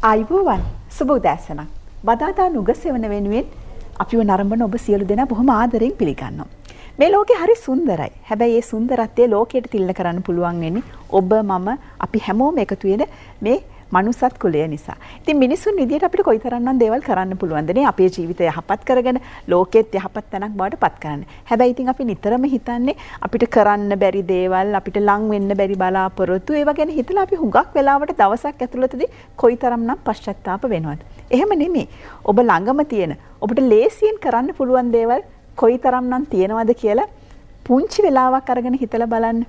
ආයුබෝවන් සුබ උදෑසනක්. බදාදා නුගසෙවන වෙනුවෙන් අපිව නරඹන ඔබ සියලු දෙනා බොහොම ආදරෙන් පිළිගන්නවා. මේ ලෝකේ හරි සුන්දරයි. හැබැයි මේ සුන්දරත්වය ලෝකයට තිල්ල කරන්න පුළුවන් වෙන්නේ ඔබ මම අපි හැමෝම එකතු වෙන මේ මනුස්සත් කුලය නිසා. ඉතින් මිනිසුන් විදියට අපිට කොයිතරම්නම් දේවල් කරන්න පුළුවන්ද නේ අපේ ජීවිතය යහපත් කරගෙන ලෝකෙත් යහපත් තැනක් බවට පත් කරන්න. හැබැයි ඉතින් අපි නිතරම හිතන්නේ අපිට කරන්න බැරි දේවල්, අපිට ලං වෙන්න බැරි බලාපොරොත්තු ඒවා ගැන හිතලා අපි හුඟක් වෙලාවට දවසක් ඇතුළතදී කොයිතරම්නම් පශ්චාත්තාප වෙනවද? එහෙම නෙමෙයි. ඔබ ළඟම තියෙන ඔබට ලේසියෙන් කරන්න පුළුවන් දේවල් කොයිතරම්නම් තියෙනවද කියලා පුංචි වෙලාවක් අරගෙන හිතලා බලන්න.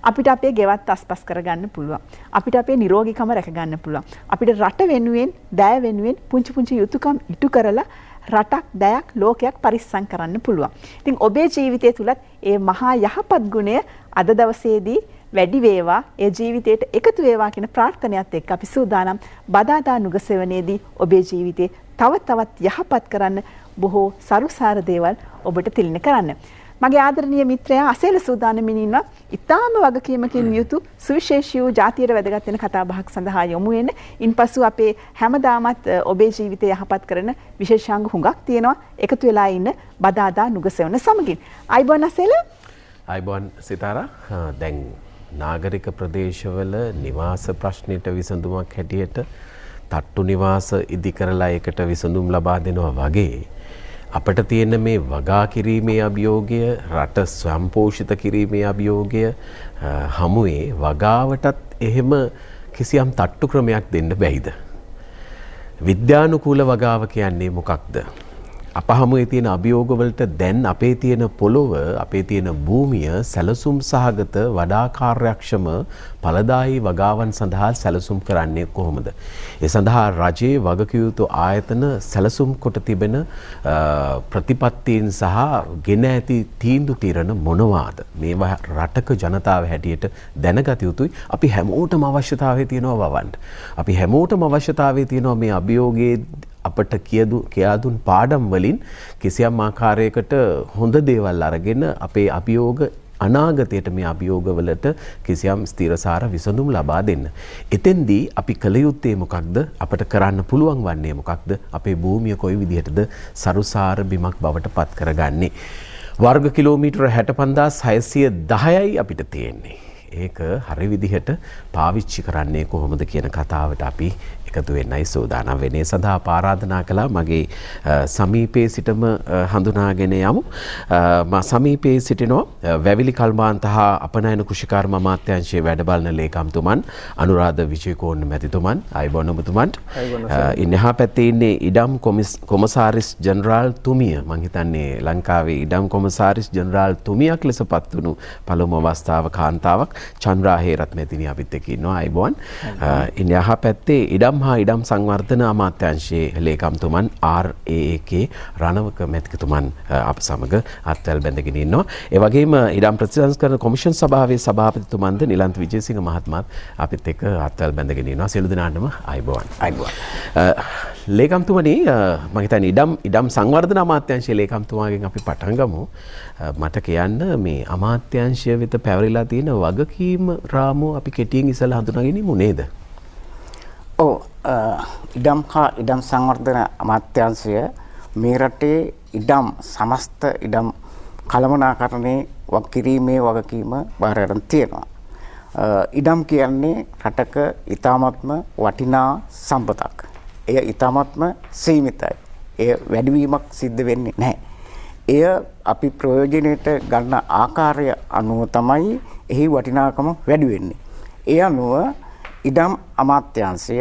අපිට අපේ ගෙවත් අස්පස් කරගන්න පුළුවන්. අපිට අපේ නිරෝගීකම රැකගන්න පුළුවන්. අපිට රට වෙනුවෙන්, දෑ වෙනුවෙන් පුංචි පුංචි යුතුයකම් ඉටු කරලා රටක්, දයක්, ලෝකයක් පරිස්සම් කරන්න පුළුවන්. ඉතින් ඔබේ ජීවිතය තුලත් මේ මහා යහපත් ගුණය අද දවසේදී වැඩි වේවා, ඒ ජීවිතයට එකතු වේවා කියන ප්‍රාර්ථනාවත් එක්ක අපි සූදානම් බදාදා නුගසෙවණේදී ඔබේ ජීවිතේ තව තවත් යහපත් කරන්න බොහෝ සරුසාර දේවල් ඔබට තිළින කරන්න. මගේ ආදරණීය මිත්‍රයා අසේල සූදානමින් ඉන්නවා. ඊටාම වගකීමකින් යුතු සුවිශේෂී වූ ජාතියට වැදගත් වෙන කතා බහක් සඳහා යොමු වෙන්න. ඉන්පසු අපේ හැමදාමත් ඔබේ ජීවිතය යහපත් කරන විශේෂාංග හුඟක් තියෙනවා. එකතු වෙලා ඉන්න බදාදා නුගසෙවණ සමගින්. අයිබෝන් අසේල. අයිබෝන් සිතාරා. දැන් නාගරික ප්‍රදේශවල නිවාස ප්‍රශ්නෙට විසඳුමක් හැටියට තට්ටු නිවාස ඉදි කරලා ඒකට විසඳුම් ලබා දෙනවා වගේ අපට තියෙන මේ වගා කිරීමේ අභියෝගය, රට ස්වයංපෝෂිත කිරීමේ අභියෝගය හමුවේ වගාවටත් එහෙම කිසියම් තට්ටු ක්‍රමයක් දෙන්න බැයිද? විද්‍යානුකූල වගාව කියන්නේ මොකක්ද? අප හමුවේ තියෙන අභියෝගවලට දැන් අපේ තියෙන පොළොව, අපේ තියෙන භූමිය සැලසුම් සහගත වඩා කාර්යක්ෂම ඵලදායී වගාවන් සඳහා සැලසුම් කරන්නේ කොහොමද? ඒ සඳහා රජයේ වගකිව යුතු ආයතන සැලසුම් කොට තිබෙන ප්‍රතිපත්තීන් සහ ගෙන ඇති තීන්දුව తీරන මොනවාද? මේවා රටක ජනතාව හැටියට දැනගත යුතුයි. අපි හැමෝටම අවශ්‍යතාවය තියෙනවා වවන්න. අපි හැමෝටම අවශ්‍යතාවය තියෙනවා මේ අභියෝගයේ අපට කියා දුන් පාඩම් වලින් කිසියම් ආකාරයකට හොඳ දේවල් අරගෙන අපේ අභියෝග අනාගතයට මේ අභියෝගවලට කිසියම් ස්ථිරසාර විසඳුම් ලබා දෙන්න. එතෙන්දී අපි කළ යුත්තේ මොකක්ද? අපට කරන්න පුළුවන් වන්නේ මොකක්ද? අපේ භූමිය කොයි විදිහටද සරුසාර බිමක් බවට පත් කරගන්නේ? වර්ග කිලෝමීටර 65610යි අපිට තියෙන්නේ. ඒක හරි විදිහට පාවිච්චි කරන්නේ කොහොමද කියන කතාවට අපි එකතු වෙන්නයි සූදානම් වෙන්නේ. සඳහා ආරාධනා කළා මගේ සමීපයේ සිටම හඳුනාගෙන යමු. මා සමීපයේ සිටිනවා වැවිලි කල්මාන්ත හා අපනයන කෘෂිකාර්ම අමාත්‍යාංශයේ වැඩ බලන ලේකම්තුමන් අනුරාධ විජේකෝන් මැතිතුමන්. අයබෝන් ඔබතුමන්ට. ඉන්හා පැත්තේ ඉන්නේ ඉඩම් කොමසාරිස් ජෙනරාල් තුමිය. මම හිතන්නේ ලංකාවේ ඉඩම් කොමසාරිස් ජෙනරාල් තුමියක් ලෙස පත් වුණු පළමු අවස්ථාව කාන්තාවක් චන්ද්‍රා හේරත් මැතිණිය අපිත් එක්ක ඉන්නවා. අයබෝන්. ඉන්හා පැත්තේ ඉඩම් හා ඉඩම් සංවර්ධන අමාත්‍යාංශයේ ලේකම්තුමන් RAAK රණවක මැතිතුමන් අප සමග අත්වැල් බැඳගෙන ඉන්නවා. ඒ වගේම ඉඩම් ප්‍රතිසංස්කරණ කොමිෂන් සභාවේ සභාපතිතුමන්ද නිලන්ත විජේසිංහ මහත්මයාත් අපිත් එක්ක අත්වැල් බැඳගෙන ඉන්නවා. සියලු දෙනාටම අයබෝවන්. අයබෝවන්. ලේකම්තුමනි මම හිතන්නේ ඉඩම් සංවර්ධන අමාත්‍යාංශයේ ලේකම්තුමාගෙන් අපි පටන් ගමු. මට කියන්න මේ අමාත්‍යාංශය වෙත පැවරිලා තියෙන වගකීම් රාමුව අපි කෙටියෙන් ඉස්සලා හඳුනාගනිමු නේද? ඔව්. ඉඩම් හා ඉඩම් සංවර්ධන අමාත්‍යාංශය මේ රටේ ඉඩම් සමස්ත ඉඩම් කළමනාකරණේ කිරීමේ වගකීම බාර ගන්න තියෙනවා. ඉඩම් කියන්නේ රටක ඊ타මත්ම වටිනා සම්පතක්. එය ඊ타මත්ම සීමිතයි. එය වැඩිවීමක් සිද්ධ වෙන්නේ නැහැ. එය අපි ප්‍රයෝජනයට ගන්න ආකාරය අනුව තමයි එහි වටිනාකම වැඩි වෙන්නේ. ඒ අනුව ඉඩම් අමාත්‍යාංශය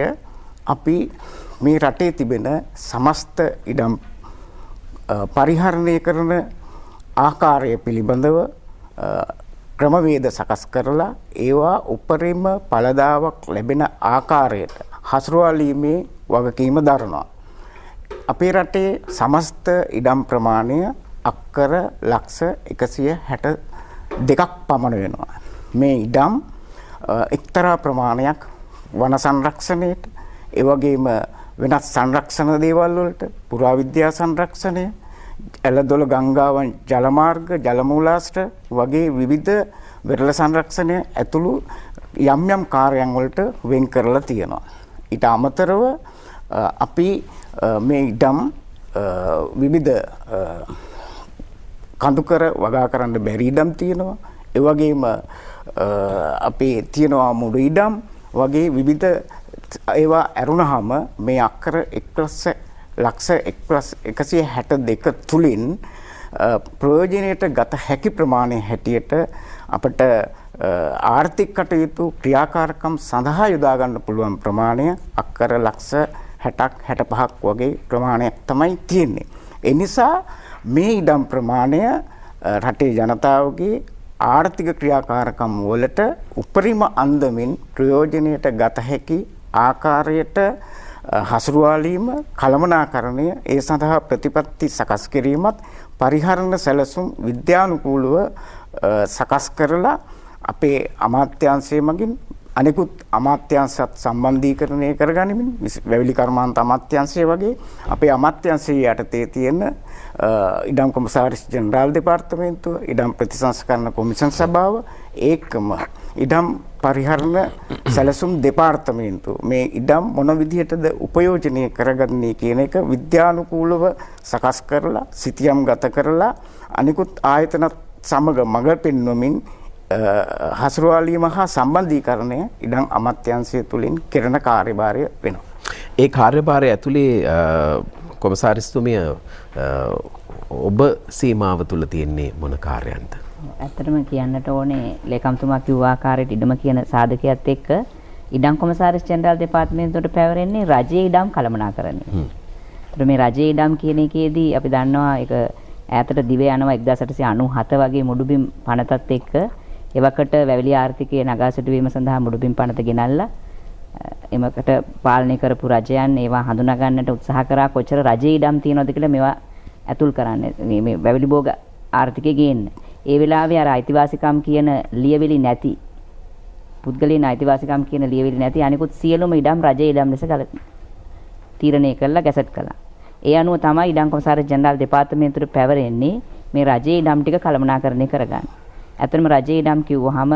අපි මේ රටේ තිබෙන සමස්ත ඉඩම් පරිහරණය කරන ආකාරය පිළිබඳව ක්‍රමවේද සකස් කරලා ඒවා උපරිම ඵලදාවක් ලැබෙන ආකාරයට හසුරුවාලීමේ වගකීම දරනවා. අපේ රටේ සමස්ත ඉඩම් ප්‍රමාණය අක්කර ලක්ෂ 162ක් පමණ වෙනවා. මේ ඉඩම් එක්තරා ප්‍රමාණයක් වන සංරක්ෂණයට, ඒ වගේම වෙනත් සංරක්ෂණ දේවල් වලට, පුරාවිද්‍යා සංරක්ෂණය, එළදොළ ගංගාවන් ජලමාර්ග, ජලමූලාශ්‍ර වගේ විවිධ වෙරළ සංරක්ෂණය ඇතුළු යම් යම් කාර්යයන් වලට වෙන් කරලා තියෙනවා. ඊට අමතරව අපි මේ ඉඩම් විවිධ කඳුකර වගා කරන්න බැරි ඉඩම් තියෙනවා. ඒ වගේම අපේ තියෙනවා මුළු ඉඩම් වගේ විවිධ ඒවා ඇරුණාම මේ අක්කර 1,162 තුලින් ප්‍රයෝජනයට ගත හැකි ප්‍රමාණය හැටියට අපට ආර්ථික කටයුතු ක්‍රියාකාරකම් සඳහා යොදා ගන්න පුළුවන් ප්‍රමාණය අක්කර ලක්ෂ 60ක් 65ක් වගේ ප්‍රමාණයක් තමයි තියෙන්නේ. ඒ නිසා මේ ඉඩම් ප්‍රමාණය රටේ ජනතාවගේ ආර්ථික ක්‍රියාකාරකම් වලට උපරිම අන්දමින් ප්‍රයෝජනයට ගත හැකි ආකාරයට හසුරුවාලීම කළමනාකරණය ඒ සඳහා ප්‍රතිපත්ති සකස් කිරීමත් පරිහරණ සැලසුම් විද්‍යානුකූලව සකස් කරලා අපේ අමාත්‍යාංශය මගින් අනෙකුත් අමාත්‍යාංශත් සම්බන්ධීකරණය කරගනිමින් වැවිලි කර්මාන්ත අමාත්‍යාංශය වගේ අපේ අමාත්‍යාංශයේ යටතේ තියෙන ඉඩම් කොමසාරිස් ජෙනරාල් දෙපාර්තමේන්තුව, ඉඩම් ප්‍රතිසංස්කරණ කොමිෂන් සභාව, ඒකම ඉඩම් පරිහරණ සැලසුම් දෙපාර්තමේන්තුව මේ ඉඩම් මොන විදිහටද උපයෝජනය කරගන්නේ කියන එක විද්‍යානුකූලව සකස් කරලා සිතියම් ගත කරලා අනිකුත් ආයතනත් සමග මඟ පෙන්වමින් හසුරුවාලීම හා සම්බන්ධීකරණය ඉඩම් අමාත්‍යාංශය තුලින් කෙරෙන කාර්යභාරය වෙනවා. ඒ කාර්යභාරය ඇතුලේ කොමසාරිස්තුමිය ඔබ සීමාව තුල තියෙන්නේ මොන කාර්යයන්ද? ඇත්තටම කියන්නට ඕනේ ලේකම්තුමා කිව්ව ආකාරයට ඉඩම කියන සාධකයත් එක්ක ඉඩම් කොමසාරිස් ජෙනරාල් දෙපාර්තමේන්තුවට පැවරෙන්නේ රජයේ ඉඩම් කළමනාකරණය. ඒතර මේ රජයේ ඉඩම් කියන එකේදී අපි දන්නවා ඒක ඈතට දිව යනවා 1897 වගේ මුඩුබිම් පනතත් එක්ක එවකට වැවිලි ආර්ථිකයේ නගා සිටුවීම සඳහා මුඩුබිම් පනත ගෙනල්ලා එමකට පාලනය කරපු රජයන් ඒවා හඳුනා ගන්නට උත්සාහ කරා කොච්චර රජයේ ඉඩම් තියෙනවද කියලා මේවා ඇතුල් කරන්නේ මේ වැවිලි භෝග ආර්ථිකය ගේන්න. ඒ වෙලාවේ අර අයිතිවාසිකම් කියන ලියවිලි නැති පුද්ගලයන් අයිතිවාසිකම් කියන ලියවිලි නැති අනිකුත් සියලුම ඉඩම් රජයේ ඉඩම් ලෙස තීරණය කළා ගැසට් කළා. ඒ අනුව තමයි ඉඩම් කොමසාරිස් ජෙනරාල් දෙපාර්තමේන්තුවට පැවරෙන්නේ මේ රජයේ ඉඩම් ටික කළමනාකරණය කරගන්න. ඇත්තටම රජයේ ඉඩම් කිව්වහම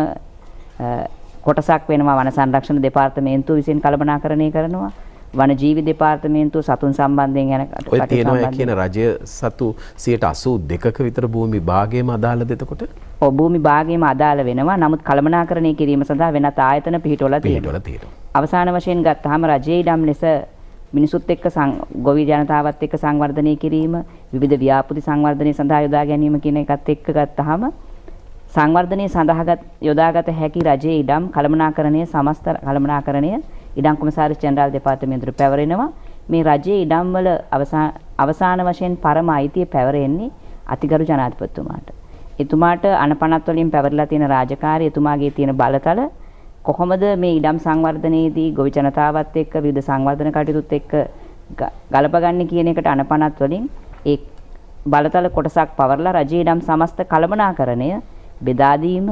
කොටසක් වෙනවා වන සංරක්ෂණ දෙපාර්තමේන්තුව විසින් කළමනාකරණය කරනවා. වන ජීවි දෙපාර්තමේන්තුව සතුන් සම්බන්ධයෙන් යන ඔය තියෙනවා කියන රජය සතු 82ක විතර භූමි භාගයේම අදාළද එතකොට? ඔව් භූමි භාගයේම අදාළ වෙනවා. නමුත් කළමනාකරණය කිරීම සඳහා වෙනත් ආයතන පිහිටවලා තියෙනවා. අවසාන වශයෙන් ගත්තාම රජයේ ඉඩම් ලෙස මිනිසුත් එක්ක ගොවි ජනතාවත් එක්ක සංවර්ධනය කිරීම, විවිධ ව්‍යාපෘති සංවර්ධනය සඳහා යොදා ගැනීම කියන එකත් එක්ක ගත්තාම සංවර්ධනය සඳහා යොදාගත හැකි රජයේ ඉඩම් කළමනාකරණය සමස්ත කළමනාකරණය ඉඩම් කොමසාරිස් ජෙනරාල් දෙපාර්තමේන්තුවට පැවරෙනවා. මේ රජයේ ඉඩම් වල අවසාන වශයෙන් පරම අයිතිය පැවරෙන්නේ අතිගරු ජනාධිපතිතුමාට. එතුමාට අනපනත් වලින් පැවරලා තියෙන රාජකාරිය එතුමාගේ තියෙන බලතල කොහොමද මේ ඉඩම් සංවර්ධනයේදී ගොවි ජනතාවත් එක්ක විවිධ සංවර්ධන කටයුතුත් එක්ක ගලපගන්නේ කියන එකට අනපනත් වලින් ඒ බලතල කොටසක් පවරලා රජයේ ඉඩම් සමස්ත කළමනාකරණය බෙදා දීම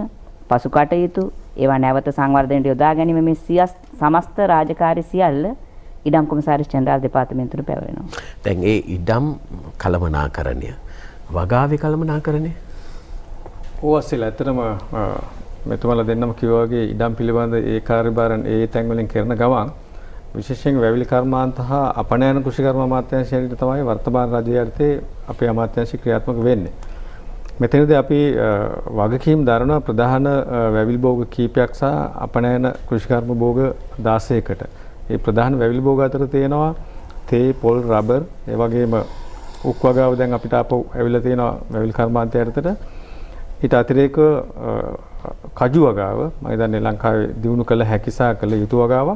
පසු කටයුතු ඒවා නැවත සංවර්ධනයට යොදා ගැනීම මේ සමස්ත රාජකාරී සියල්ල ඉඩම් කොමසාරිස් ජෙනරාල් දෙපාර්තමේන්තුවට පැවරෙනවා. දැන් ඒ ඉඩම් කළමනාකරණය වගාවේ කළමනාකරණය ඕවස්සෙල ඇත්තටම මෙතුමලා දෙන්නම කිව්වා වගේ ඉඩම් පිළිබඳ ඒ කාර්යභාරයන් ඒ තැන් වලින් කරන ගමන් විශේෂයෙන් වැවිලි කර්මාන්ත හා අපනයන කෘෂිකර්ම අමාත්‍යාංශයට තමයි වර්තමාන රජයේ යටතේ අපේ අමාත්‍යාංශය ක්‍රියාත්මක වෙන්නේ. මෙතනදී අපි වගකීම් දරන ප්‍රධාන වැවිලි භෝග කීපයක් සහ අපනයන කෘෂිකර්ම භෝග 16කට. මේ ප්‍රධාන වැවිලි භෝග අතර තියෙනවා තේ, පොල්, රබර්, ඒ වගේම උක් වගාව දැන් අපිට ආපහු ඇවිල්ලා තියෙනවා වැවිලි කර්මාන්තය යටතට. ඊට අතිරේක කජු වගාව මම හිතන්නේ ලංකාවේ දිනු කළ හැකි සහ කළ යුතු වගාව.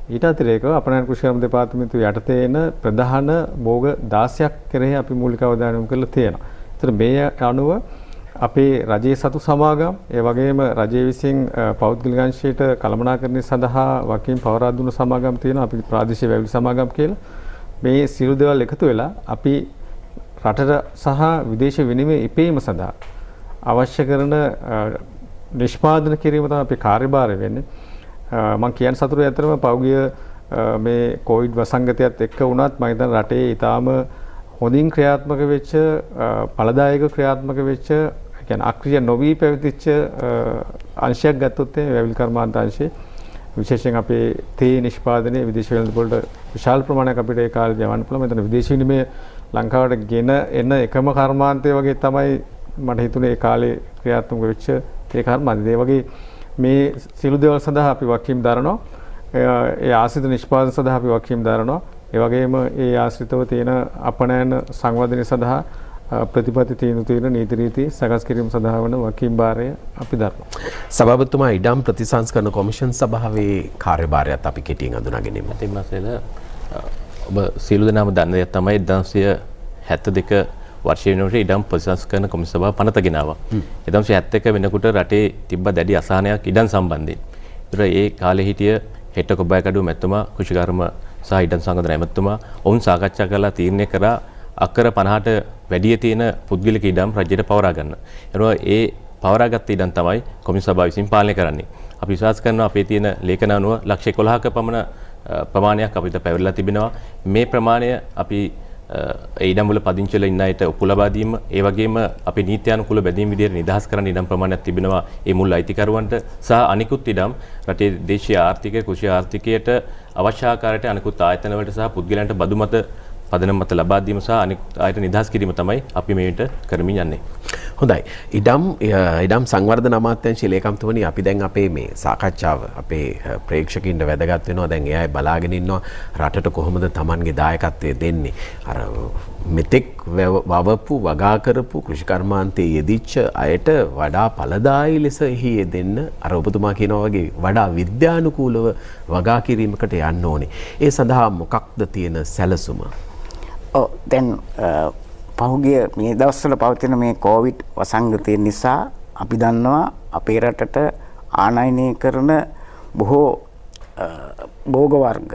ඊට අතිරේක අපනයන කෘෂිකර්ම දෙපාර්තමේන්තුව යටතේ එන ප්‍රධාන භෝග 16ක් කෙරෙහි අපි මූලික අවධානය යොමු කරලා තියෙනවා. ඒතර මේ අනුව අපේ රජයේ සතු සමාගම් ඒ වගේම රජයේ විසින් පෞද්ගලික අංශයට කළමනාකරණය සඳහා වකින් පවරා දුන්න සමාගම් තියෙනවා. අපි ප්‍රාදේශීය වැවිලි සමාගම් කියලා. මේ සියලු දේවල් එකතු වෙලා අපි රටට සහ විදේශ විනිමය ඉපීම සඳහා අවශ්‍ය කරන නිෂ්පාදන කිරීම තමයි අපේ කාර්යභාරය වෙන්නේ. මම කියන සතුරු ඇත්තටම පෞගිය මේ කොවිඩ් වසංගතයත් එක්ක වුණත් මම හිතන රටේ ඊටාම හොඳින් ක්‍රියාත්මක වෙච්ච ඵලදායක ක්‍රියාත්මක වෙච්ච කියන්නේ අක්‍රිය නොවි පැවතිච්ච අංශයක් ගත්තොත් මේ වැවිලි කර්මාන්ත අංශේ විශේෂයෙන් අපේ තේ නිෂ්පාදනයේ විදේශ වෙළඳපොළට විශාල ප්‍රමාණයක් අපිට ඒ කාලේ යවන්න පුළුවන්. මෙතන විදේශ විනිමය ලංකාවට ගෙන එන එකම කර්මාන්තය වගේ තමයි මට හිතුනේ ඒ කාලේ ක්‍රියාත්මක වෙච්ච ඒ කර්මාන්තය. ඒ වගේ මේ සියලු දේවල් සඳහා අපි වගකීම් දරනවා. ඒ ආශ්‍රිත නිෂ්පාදන සඳහා අපි වගකීම් දරනවා. ඒ වගේම ඒ ආශ්‍රිතව තියෙන අපනයන සංවර්ධනය සඳහා ප්‍රතිපත්ති තීන්දුව නීති රීති සකස් කිරීම සඳහා වන වකීම් භාරය අපි දරනවා. සභාපතිතුමා ඉඩම් ප්‍රතිසංස්කරණ කොමිෂන් සභාවේ කාර්යභාරයත් අපි කෙටියෙන් හඳුනා ගැනීම. තිමසල ඔබ සියලු දෙනාම දන්න දෙයක් තමයි 1972 වර්ෂය වෙනකොට ඉඩම් ප්‍රතිසංස්කරණ කොමිෂන් සභාව පනත ගෙනාවා. 1971 වෙනකොට රටේ තිබ්බ දැඩි අසහනයක් ඉඩම් සම්බන්ධයෙන්. ඒතර ඒ කාලේ හිටිය හෙට කොබ්බෑකඩුව මැතිතුමා කෘෂිකර්ම සහ ඉඩම් සංගঠন ඇමතුමා ඔවුන් සාකච්ඡා කරලා තීරණය කරා අක්කර 50ට වැඩි තියෙන පුද්ගලික ඉඩම් රජයට පවරා ගන්න. එනවා ඒ පවරාගත් ඉඩම් තමයි කොමිෂන් සභාව විසින් පාලනය කරන්නේ. අපි විශ්වාස කරනවා අපේ තියෙන ලේඛන අනුව ලක්ෂ 11ක පමණ ප්‍රමාණයක් අපිට පැවරලා තිබෙනවා. මේ ප්‍රමාණය අපි ඒ ඉඩම් වල පදිංචි වෙලා ඉන්න අයට ඔප්පු ලබා දීම, ඒ වගේම අපි නීත්‍යානුකූල බැඳීම් විදියට නිදහස් කරන්න ඉඩම් ප්‍රමාණයක් තිබෙනවා. ඒ මුල් අයිතිකරුවන්ට සහ අනිකුත් ඉඩම් රටේ දේශීය ආර්ථිකය, කෘෂි ආර්ථිකයට අවශ්‍ය ආකාරයට අනිකුත් ආයතන වලට සහ පුද්ගලයන්ට බදු මත පදනම් මත ලබා දීම සහ අනිකුත් ආයතන නිදහස් කිරීම තමයි අපි මේකට කරමින් යන්නේ. හොඳයි. ඉඩම් සංවර්ධන අමාත්‍යාංශයේ ලේකම්තුමනි, අපි දැන් අපේ මේ සාකච්ඡාව අපේ ප්‍රේක්ෂකින්ට වැදගත් වෙනවා. දැන් එයා බලාගෙන ඉන්නවා රටට කොහොමද Tamanගේ දායකත්වය දෙන්නේ. අර මෙතෙක් වවපු වගා කරපු කෘෂිකර්මාන්තයේ යෙදිච්ච අයට වඩා ඵලදායී ලෙස එහි යෙදෙන්න අර ඔබතුමා කියනවා වගේ වඩා විද්‍යානුකූලව වගා කිරීමකට යන්න ඕනේ. ඒ සඳහා මොකක්ද තියෙන සැලසුම? දැන් පහුගිය මේ දවස්වල පවතින මේ කොවිඩ් වසංගතය නිසා අපි දන්නවා අපේ රටට ආනයනය කරන බොහෝ භෝග වර්ග